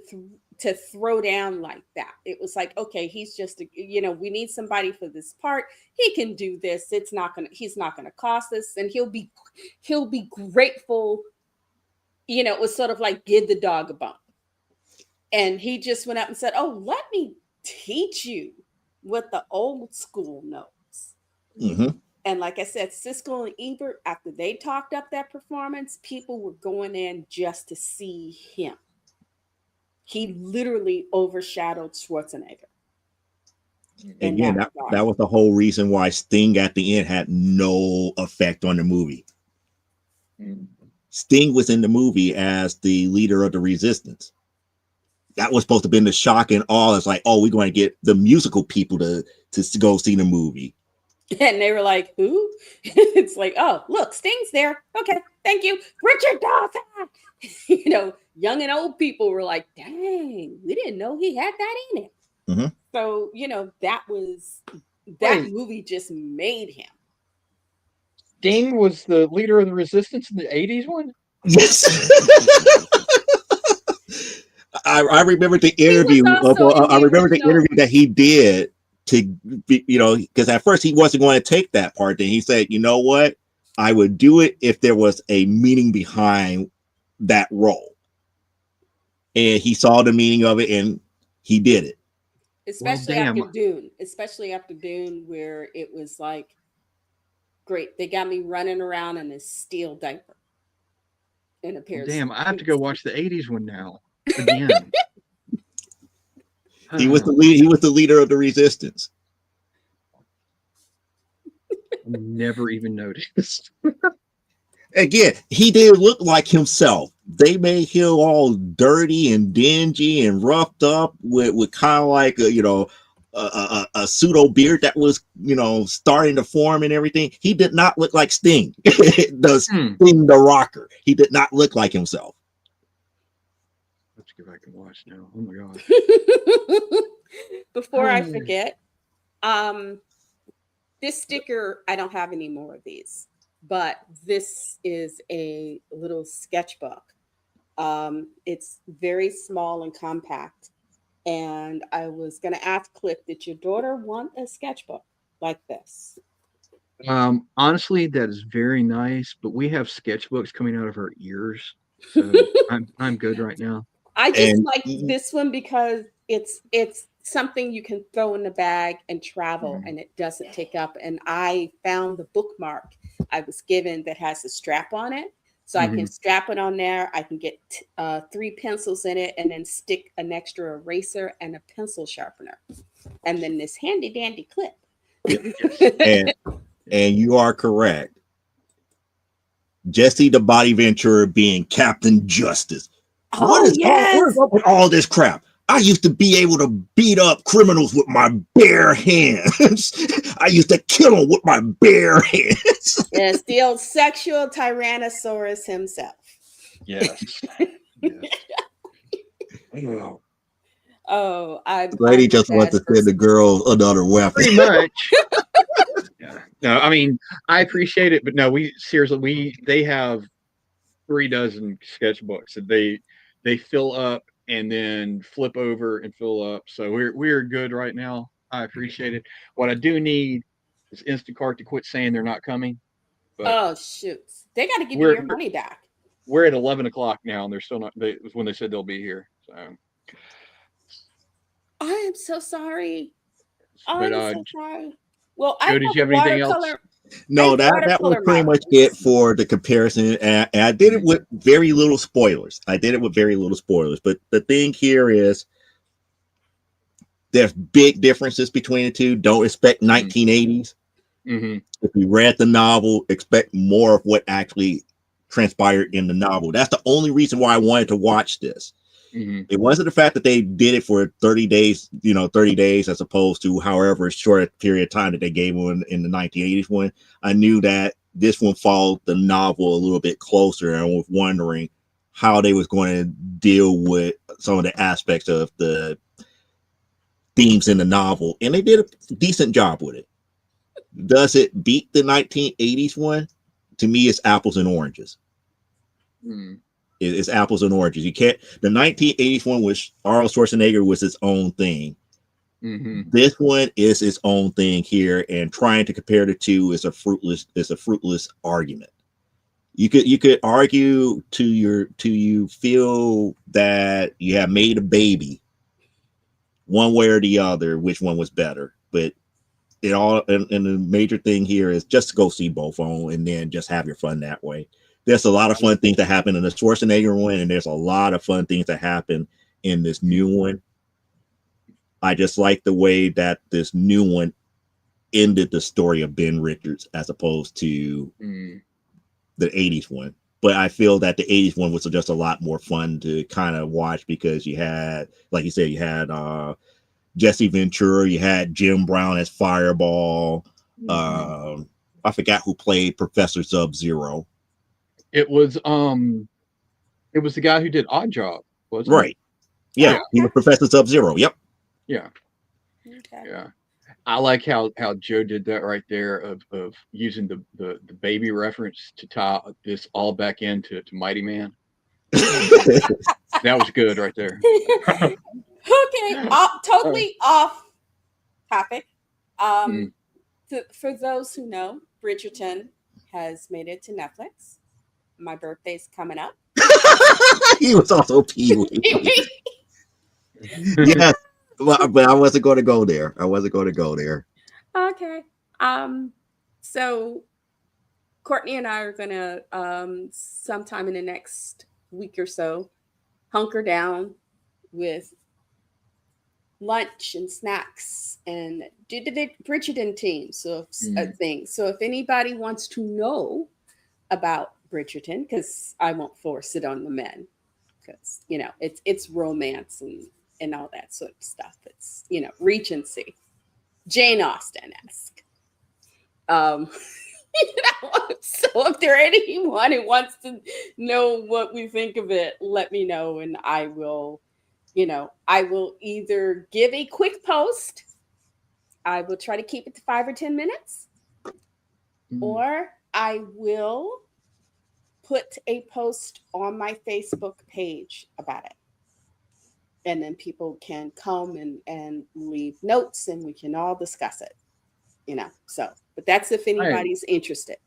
throw down like that. It was like, okay, he's just we need somebody for this part. He can do this. He's not gonna cost us, and he'll be grateful. It was sort of like give the dog a bone. And he just went up and said, "Oh, let me teach you what the old school knows." Mm-hmm. And like I said, Cisco and Ebert, after they talked up that performance, people were going in just to see him. He literally overshadowed Schwarzenegger. Again, that was the whole reason why Sting at the end had no effect on the movie. Sting was in the movie as the leader of the resistance. That was supposed to be the shock and awe. It's like, oh, we're going to get the musical people to go see the movie. And they were like, who? It's like, oh, look, Sting's there. Okay, thank you. Richard Dawson. Young and old people were like, dang, we didn't know he had that in it. Mm-hmm. So, that movie just made him. Sting was the leader of the resistance in the 80s one? Yes. I remember the interview. I remember the interview that he did because at first he wasn't going to take that part. Then he said, "You know what? I would do it if there was a meaning behind that role." And he saw the meaning of it, and he did it. Especially after Dune, where it was like, great, they got me running around in a steel diaper. In a pair of damn, I have to go watch the 80s one now. Again. He was the leader of the resistance. Never even noticed. Again, he didn't look like himself. They made him all dirty and dingy and roughed up with kind of like a pseudo beard that was starting to form and everything. He did not look like Sting. Sting the Rocker. He did not look like himself. Let's go back and watch now. Oh my god. Before I forget, this sticker, I don't have any more of these, but this is a little sketchbook. It's very small and compact. And I was going to ask Cliff, did your daughter want a sketchbook like this? Honestly, that is very nice, but we have sketchbooks coming out of our ears. So I'm good right now. I just like this one because it's something you can throw in the bag and travel, and it doesn't take up. And I found the bookmark I was given that has a strap on it. So I can strap it on there. I can get 3 pencils in it and then stick an extra eraser and a pencil sharpener. And then this handy dandy clip. and you are correct. Jesse the Body Ventura being Captain Justice. What is up with all this crap? I used to be able to beat up criminals with my bare hands. I used to kill them with my bare hands. Yes, the old sexual Tyrannosaurus himself. Yes. Oh, Oh, The lady I'm a just wants bad to send the person. girl another weapon. pretty much. Yeah. No, I mean, I appreciate it, but no, we seriously, they have 3 dozen sketchbooks that they fill up and then flip over and fill up. So we're good right now. I appreciate it. What I do need is Instacart to quit saying they're not coming. But Oh shoot, they got to give you we're your money back. we're at 11 o'clock now, and they're still not. They was when they said they'll be here. So, I am so sorry. I but am so sorry. Well, I Joe, did have you have anything else? watercolor. I No, have that was watercolor pretty much models. it for the comparison, and I did it with very little spoilers. I did it with very little spoilers, but the thing here is there's big differences between the two. Don't expect 1980s. Mm-hmm. If you read the novel, expect more of what actually transpired in the novel. That's the only reason why I wanted to watch this. Mm-hmm. It wasn't the fact that they did it for 30 days, 30 days as opposed to however short a period of time that they gave one in the 1980s one. I knew that this one followed the novel a little bit closer, and I was wondering how they was going to deal with some of the aspects of the themes in the novel, and they did a decent job with it. Does it beat the 1980s one? To me, it's apples and oranges. Mm-hmm. It's apples and oranges. You can't. The 1980s one was Arnold Schwarzenegger was its own thing. Mm-hmm. This one is its own thing here, and trying to compare the two is a fruitless argument. You could argue to you feel that you have made a baby one way or the other, which one was better, but it all and the major thing here is just go see both of them and then just have your fun that way. There's a lot of fun things that happen in the Schwarzenegger one, and there's a lot of fun things that happen in this new one. I just like the way that this new one ended the story of Ben Richards as opposed to the 80s one. But I feel that the 80s one was just a lot more fun to kind of watch because you had, like you said, you had Jesse Ventura, you had Jim Brown as Fireball. I forgot who played Professor Sub-Zero. It was the guy who did Odd Job, wasn't Right. it? Yeah, he was Professor Sub-Zero. Yep. Yeah. Okay. Yeah. I like how Joe did that right there of using the baby reference to tie this all back into Mighty Man. That was good right there. Okay, totally off topic. For those who know, Bridgerton has made it to Netflix. My birthday's coming up. He was also Pee-wee. Yeah, but I wasn't going to go there. Okay. So Courtney and I are gonna sometime in the next week or so hunker down with lunch and snacks and do the Bridgerton team thing. So if anybody wants to know about Bridgerton, because I won't force it on the men, because it's romance and all that sort of stuff. It's Regency, Jane Austen-esque. So if there anyone who wants to know what we think of it, let me know, and I will either give a quick post. I will try to keep it to 5 or 10 minutes, or I will put a post on my Facebook page about it. And then people can come and leave notes and we can all discuss it, but that's if anybody's interested.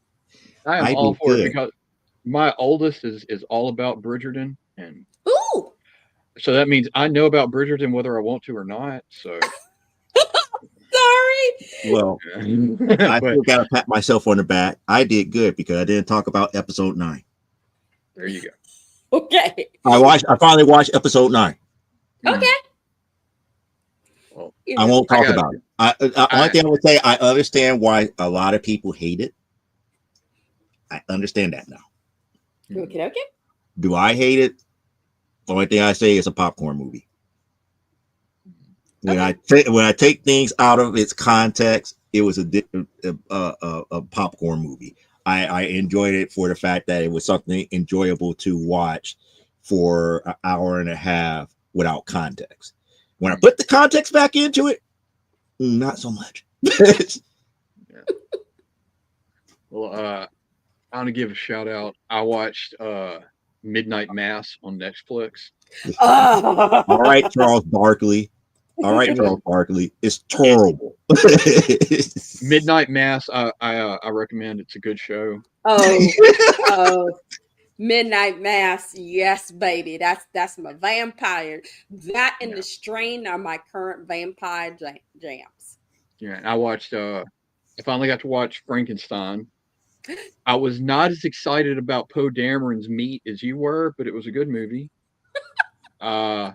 I am all for it because my oldest is all about Bridgerton. And ooh, so that means I know about Bridgerton whether I want to or not. So sorry. Well, I still got to pat myself on the back. I did good because I didn't talk about episode 9. There you go. Okay. I finally watched episode 9. Okay. Well, I won't talk about it. Only thing I would say, I understand why a lot of people hate it. I understand that now. Okay. Do I hate it? The only thing I say is a popcorn movie. When I take things out of its context, it was a popcorn movie. I enjoyed it for the fact that it was something enjoyable to watch for an hour and a half without context. When I put the context back into it, not so much. Yeah. Well, I want to give a shout out. I watched Midnight Mass on Netflix. Oh. All right, Charles Barkley. All right, Yeah. Charles Barkley. It's terrible. Midnight Mass. I recommend. It's a good show. Oh, Midnight Mass. Yes, baby. That's my vampire. That and Yeah. The Strain are my current vampire jams. Yeah. I watched. I finally got to watch Frankenstein. I was not as excited about Poe Dameron's Meat as you were, but it was a good movie. Uh,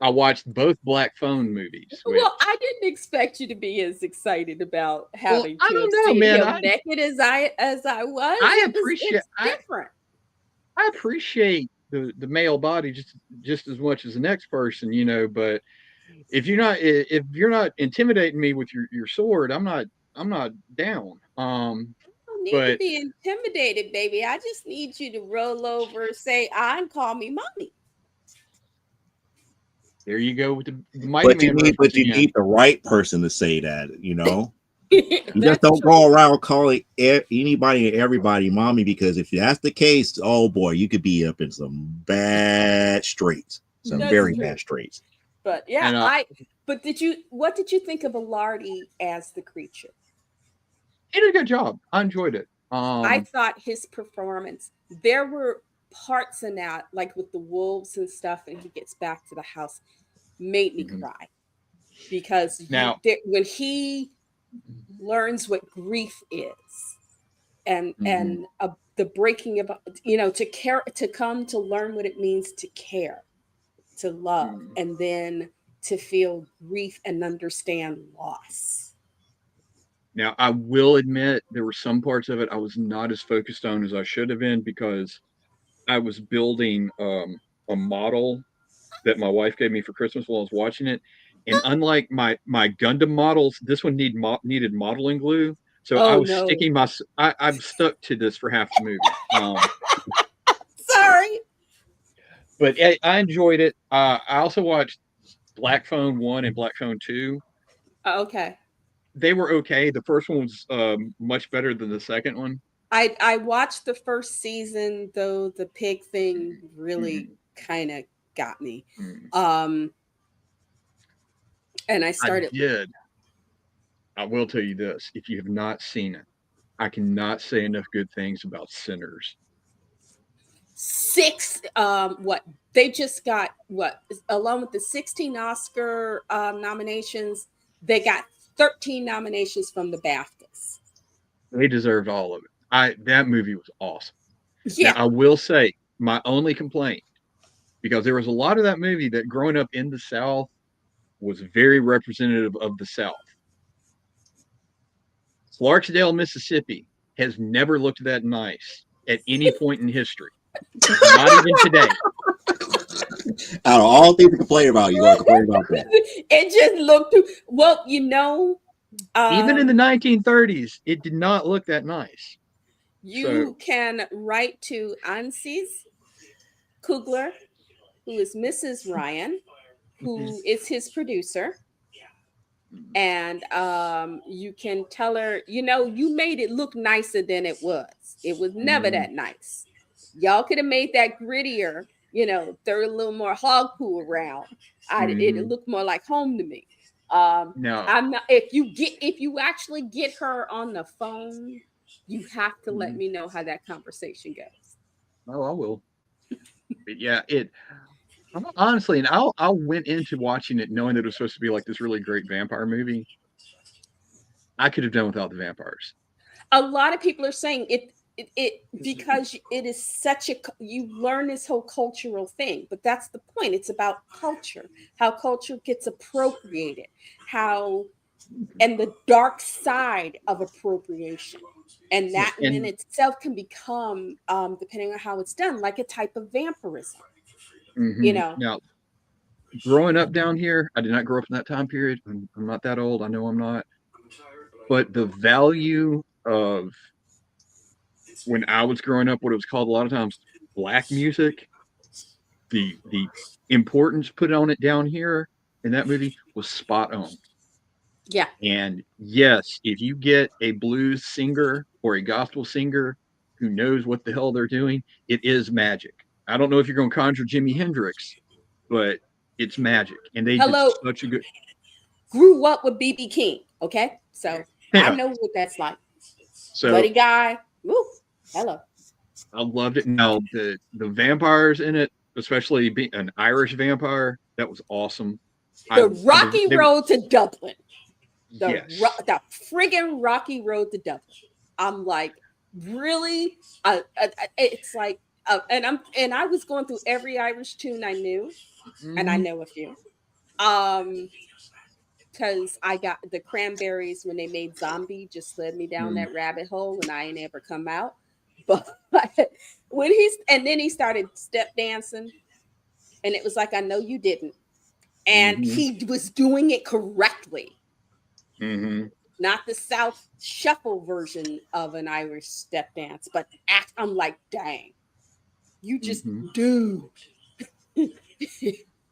I watched both Black Phone movies, which, Well, I didn't expect you to be as excited about well, having I to have don't know, seen man. him naked as I was. I It's I different. I appreciate the male body just as much as the next person, but if you're not intimidating me with your sword, I'm not down. Don't need to But be intimidated, baby. I just need you to roll over, say I, and call me mommy. there you go with the Mighty Man but reference you again. need the right person to say that. You just That's don't true. go around calling anybody and everybody mommy, because if that's the case, oh boy, you could be up in some bad straits, some That's very true. bad straits. But yeah, And but what did you think of Alardi as the creature? he did a good job. I enjoyed it. I thought his performance, there were parts in that, like with the wolves and stuff, and he gets back to the house, made me Mhm. cry because Now, when he learns what grief is, and mhm. the breaking of, to care, to come to learn what it means to care, to love, Mhm. and then to feel grief and understand loss. Now I will admit there were some parts of it I was not as focused on as I should have been because I was building a model that my wife gave me for Christmas while I was watching it. And unlike my Gundam models, this one needed modeling glue. So I Oh was no. I'm stuck to this for half the movie. Sorry. But I enjoyed it. I also watched Black Phone 1 and Black Phone 2. Okay. They were okay. The first one was much better than the second one. I watched the first season, though the pig thing really Mhm. kind of got me. Mhm. Um and I I started did. I will tell you this: if you have not seen it, I cannot say enough good things about Sinners. six what they just got, what, along with the 16 Oscar nominations, they got 13 nominations from the BAFTAs. They deserved all of it. That movie was awesome. Now Yeah. I will say my only complaint, because there was a lot of that movie that growing up in the South was very representative of the South. Clarksdale, Mississippi has never looked that nice at any point in history. Not even today. Out of all things to complain about, you want to complain about that? It just looked well, Even in the um 1930s, it did not look that nice. So, you can write to Ansis Kugler, who is Mrs. Ryan, who is his producer, and you can tell her, you made it look nicer than it was. It was never mhm, that nice. Y'all could have made that grittier, throw a little more hog poo around. It mhm. looked more like home to me. um Now, I'm not, if you actually get her on the phone, you have to let mhm. me know how that conversation goes. Oh, I will. But yeah, honestly, and I went into watching it knowing that it was supposed to be like this really great vampire movie. I could have done without the vampires. A lot of people are saying it because it is such a, you learn this whole cultural thing, but that's the point. It's about culture, how culture gets appropriated, how, and the dark side of appropriation, and Yeah, that in and itself can become, depending on how it's done, like a type of vampirism, you mhm. know Now, growing up down here, I did not grow up in that time period. I'm not that old. I know I'm not. But the value of when I was growing up, what it was called a lot of times black music, the importance put on it down here in that movie was spot on. Yeah. And yes, if you get a blues singer or a gospel singer who knows what the hell they're doing, it is magic. I don't know if you're going to conjure Jimi Hendrix, but it's magic. And they did Hello. such a good. Grew up with BB King. Okay. So I Yeah. know what that's like. So Buddy Guy. Woo. Hello. I loved it. Now the vampires in it, especially being an Irish vampire, that was awesome. The Rocky they- Road to Dublin. Yes. The friggin' Rocky Road to Dublin. I'm like, really? It's like, and I was going through every Irish tune I knew, and I know a few. Because I got the Cranberries when they made Zombie just led me down that rabbit hole, and I ain't ever come out. But when then he started step dancing, and it was like, I know you didn't, and he was doing it correctly. Not the South Shuffle version of an Irish step dance, but I'm like, dang, you just dude.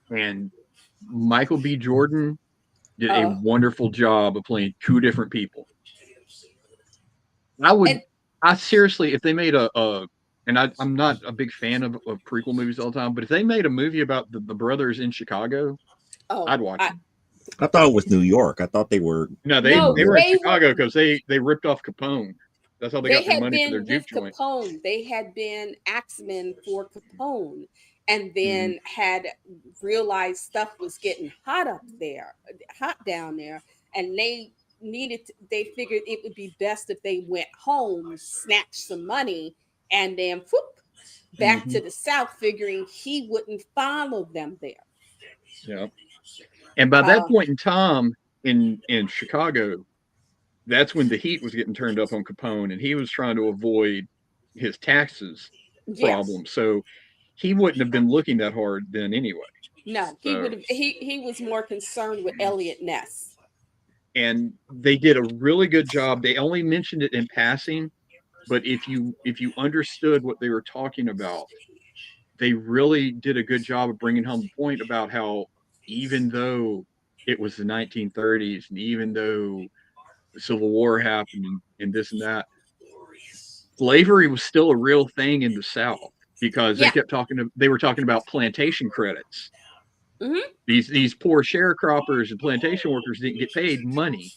And Michael B. Jordan did a wonderful job of playing two different people. I seriously, if they made and I'm not a big fan of prequel movies all the time, but if they made a movie about the brothers in Chicago, I'd watch it. I thought it was New York. I thought they were. No, they were in Chicago because they ripped off Capone. That's how they got their money for their juke joint. Capone. They had been axemen for Capone, and then had realized stuff was getting hot down there, and they figured it would be best if they went home, snatched some money, and then back to the South, figuring he wouldn't follow them there. Yeah. And by that point in time in Chicago, that's when the heat was getting turned up on Capone, and he was trying to avoid his taxes problem. So he wouldn't have been looking that hard then anyway. No, he would have. He was more concerned with Elliot Ness. And they did a really good job. They only mentioned it in passing, but if you understood what they were talking about, they really did a good job of bringing home the point about how even though it was the 1930s and even though the Civil War happened and this and that, slavery was still a real thing in the South because they were talking about plantation credits. These poor sharecroppers and plantation workers didn't get paid money.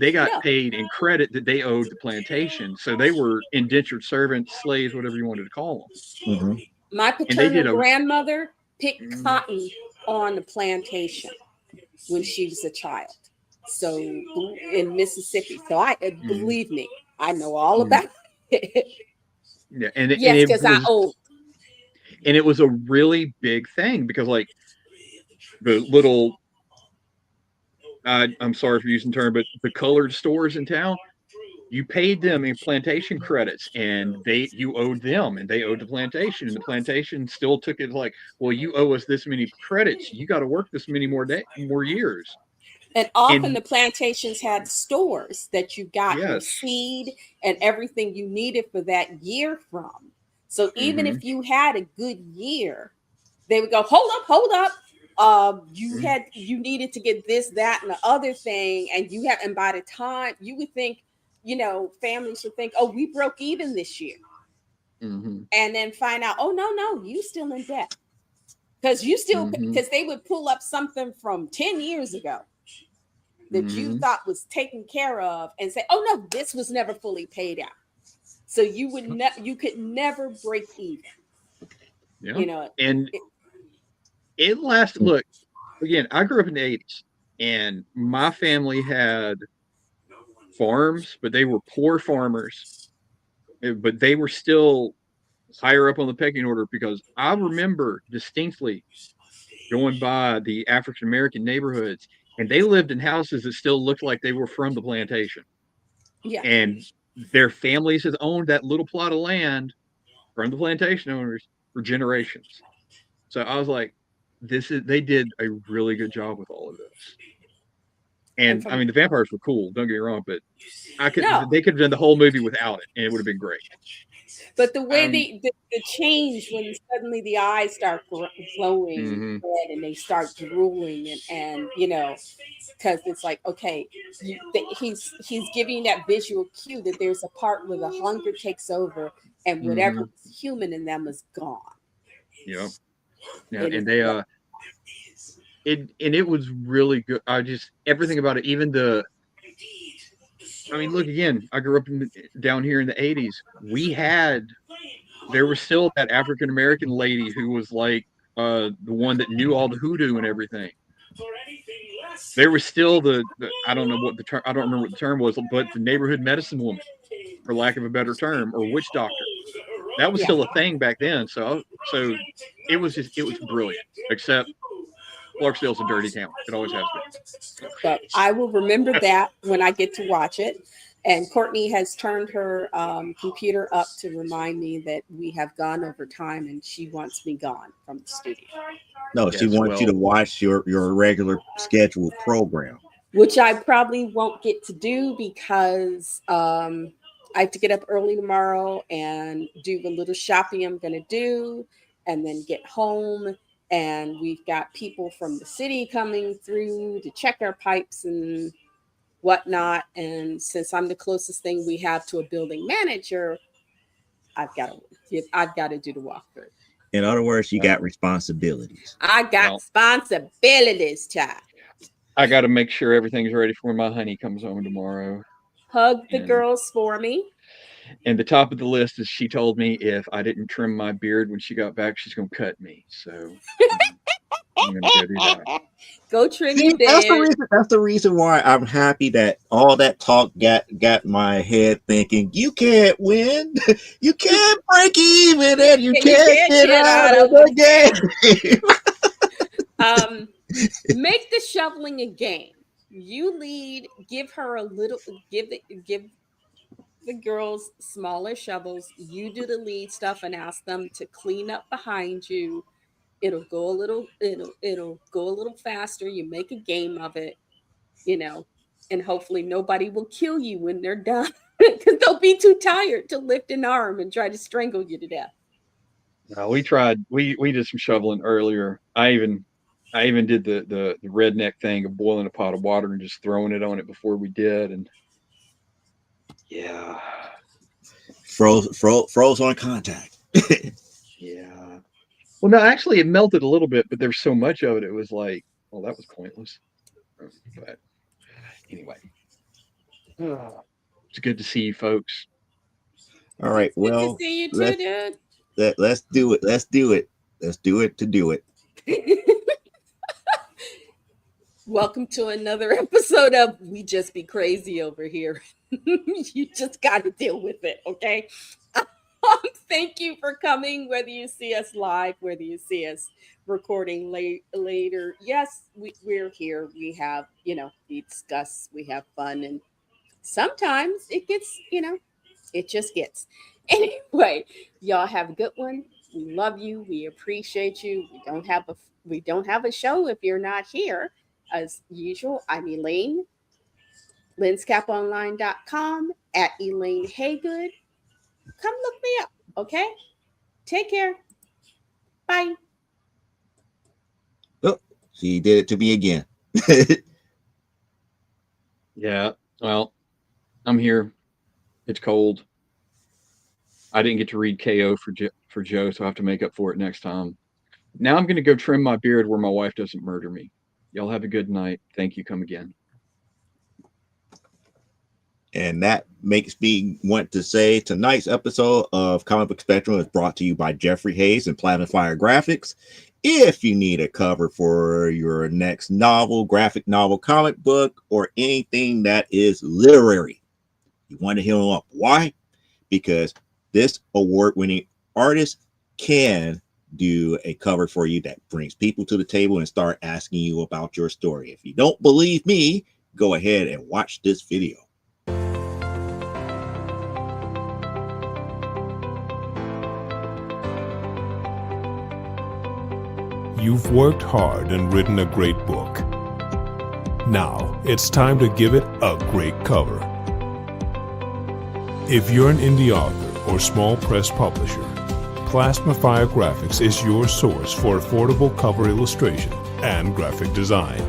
They got paid in credit that they owed the plantation. So they were indentured servants, slaves, whatever you wanted to call them. My paternal grandmother picked cotton on the plantation when she was a child. So in Mississippi. So believe me, I know all about it. Yeah, because I own. And it was a really big thing because like the little I'm sorry for using the term, but the colored stores in town, you paid them in plantation credits, and you owed them, and they owed the plantation, and the plantation still took it like, well, you owe us this many credits, you got to work this many more years. And often the plantations had stores that you got your seed and everything you needed for that year from. So even if you had a good year, they would go, hold up. You needed to get this, that, and the other thing, and by the time you would think, families would think, oh, we broke even this year, and then find out, oh no, you still in debt because because they would pull up something from 10 years ago that you thought was taken care of and say, oh no, this was never fully paid out, so you could never break even. It lasted. Look, again, I grew up in the 80s, and my family had farms, but they were poor farmers. But they were still higher up on the pecking order because I remember distinctly going by the African American neighborhoods, and they lived in houses that still looked like they were from the plantation. Yeah. And their families had owned that little plot of land from the plantation owners for generations. So I was like, they did a really good job with all of this. And I mean, the vampires were cool, don't get me wrong, but they could have done the whole movie without it, and it would have been great. But the way the change when suddenly the eyes start glowing red and they start drooling and because it's like okay, he's giving that visual cue that there's a part where the hunger takes over and whatever is human in them is gone. Yeah, and they it was really good. Everything about it, even I mean, look again. I grew up down here in the '80s. There was still that African American lady who was like the one that knew all the hoodoo and everything. There was still I don't know what the term. I don't remember what the term was, but the neighborhood medicine woman, for lack of a better term, or witch doctor. That was still a thing back then. So it was brilliant. Except Clarksville's a dirty town. It always has been. But I will remember that when I get to watch it. And Courtney has turned her computer up to remind me that we have gone over time and she wants me gone from the studio. No, she wants you to watch your regular scheduled program. Which I probably won't get to do because I have to get up early tomorrow and do the little shopping I'm going to do and then get home. And we've got people from the city coming through to check our pipes and whatnot. And since I'm the closest thing we have to a building manager, I've got to do the walkthrough. In other words, you got responsibilities. I got responsibilities, child. I got to make sure everything's ready for when my honey comes home tomorrow. Hug the girls for me. And the top of the list is she told me if I didn't trim my beard when she got back, she's going to cut me. So I'm going to go do that. Go trim your beard. That's the reason why I'm happy that all that talk got my head thinking, you can't win. You can't break even and you can't get out of the game. Make the shoveling a game. You lead, give the girls smaller shovels. You do the lead stuff and ask them to clean up behind you. It'll go a little faster. You make a game of it, and hopefully nobody will kill you when they're done because they'll be too tired to lift an arm and try to strangle you to death. No, we tried. We did some shoveling earlier. I even did the redneck thing of boiling a pot of water and just throwing it on it before we did, and yeah, froze on contact. Yeah. Well, no, actually, it melted a little bit, but there's so much of it. It was like, well, that was pointless. But anyway, it's good to see you folks. All right. Well, good to see you too, dude. Let's do it. Let's do it. Let's do it to do it. Welcome to another episode of We Just Be Crazy over here. You just got to deal with it, okay? Thank you for coming, whether you see us live, whether you see us recording later. Yes, we're here. We have, we discuss, we have fun, and sometimes it gets, it just gets. Anyway, y'all have a good one. We love you. We appreciate you. We don't have a show if you're not here. As usual, I'm Elaine, lenscaponline.com, at Elaine Haygood. Come look me up, okay? Take care. Bye. Oh, she did it to me again. Yeah, well, I'm here. It's cold. I didn't get to read KO for Joe, so I have to make up for it next time. Now I'm going to go trim my beard where my wife doesn't murder me. Y'all have a good night. Thank you. Come again. And that makes me want to say tonight's episode of Comic Book Spectrum is brought to you by Jeffrey Hayes and Platinum Fire Graphics. If you need a cover for your next novel, graphic novel, comic book, or anything that is literary, you want to hit them up. Why? Because this award-winning artist can do a cover for you that brings people to the table and start asking you about your story. If you don't believe me, go ahead and watch this video. You've worked hard and written a great book. Now it's time to give it a great cover. If you're an indie author or small press publisher, Plasmafire Graphics is your source for affordable cover illustration and graphic design.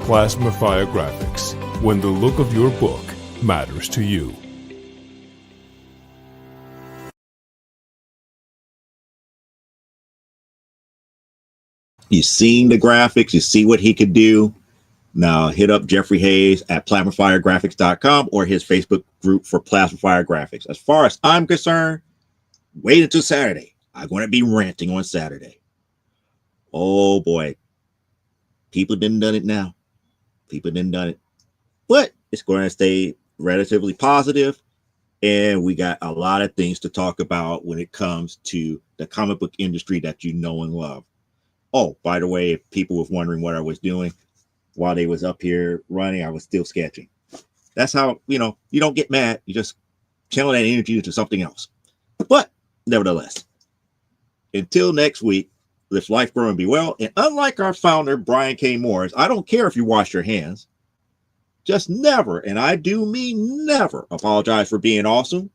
Plasmafire Graphics, when the look of your book matters to you. You've seen the graphics, you see what he could do. Now hit up Jeffrey Hayes at plasmafiregraphics.com or his Facebook group for Plasmafire Graphics. As far as I'm concerned, wait until Saturday. I'm going to be ranting on Saturday. Oh boy. People didn't done it now. People didn't done it. But it's going to stay relatively positive, and we got a lot of things to talk about when it comes to the comic book industry that you know and love. Oh, by the way, if people were wondering what I was doing while they was up here running, I was still sketching. That's how, you don't get mad. You just channel that energy into something else. But nevertheless, until next week, live life, grow, and be well. And unlike our founder, Brian K. Morris, I don't care if you wash your hands. Just never, and I do mean never, apologize for being awesome.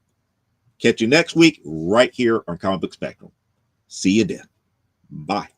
Catch you next week right here on Comic Book Spectrum. See you then. Bye.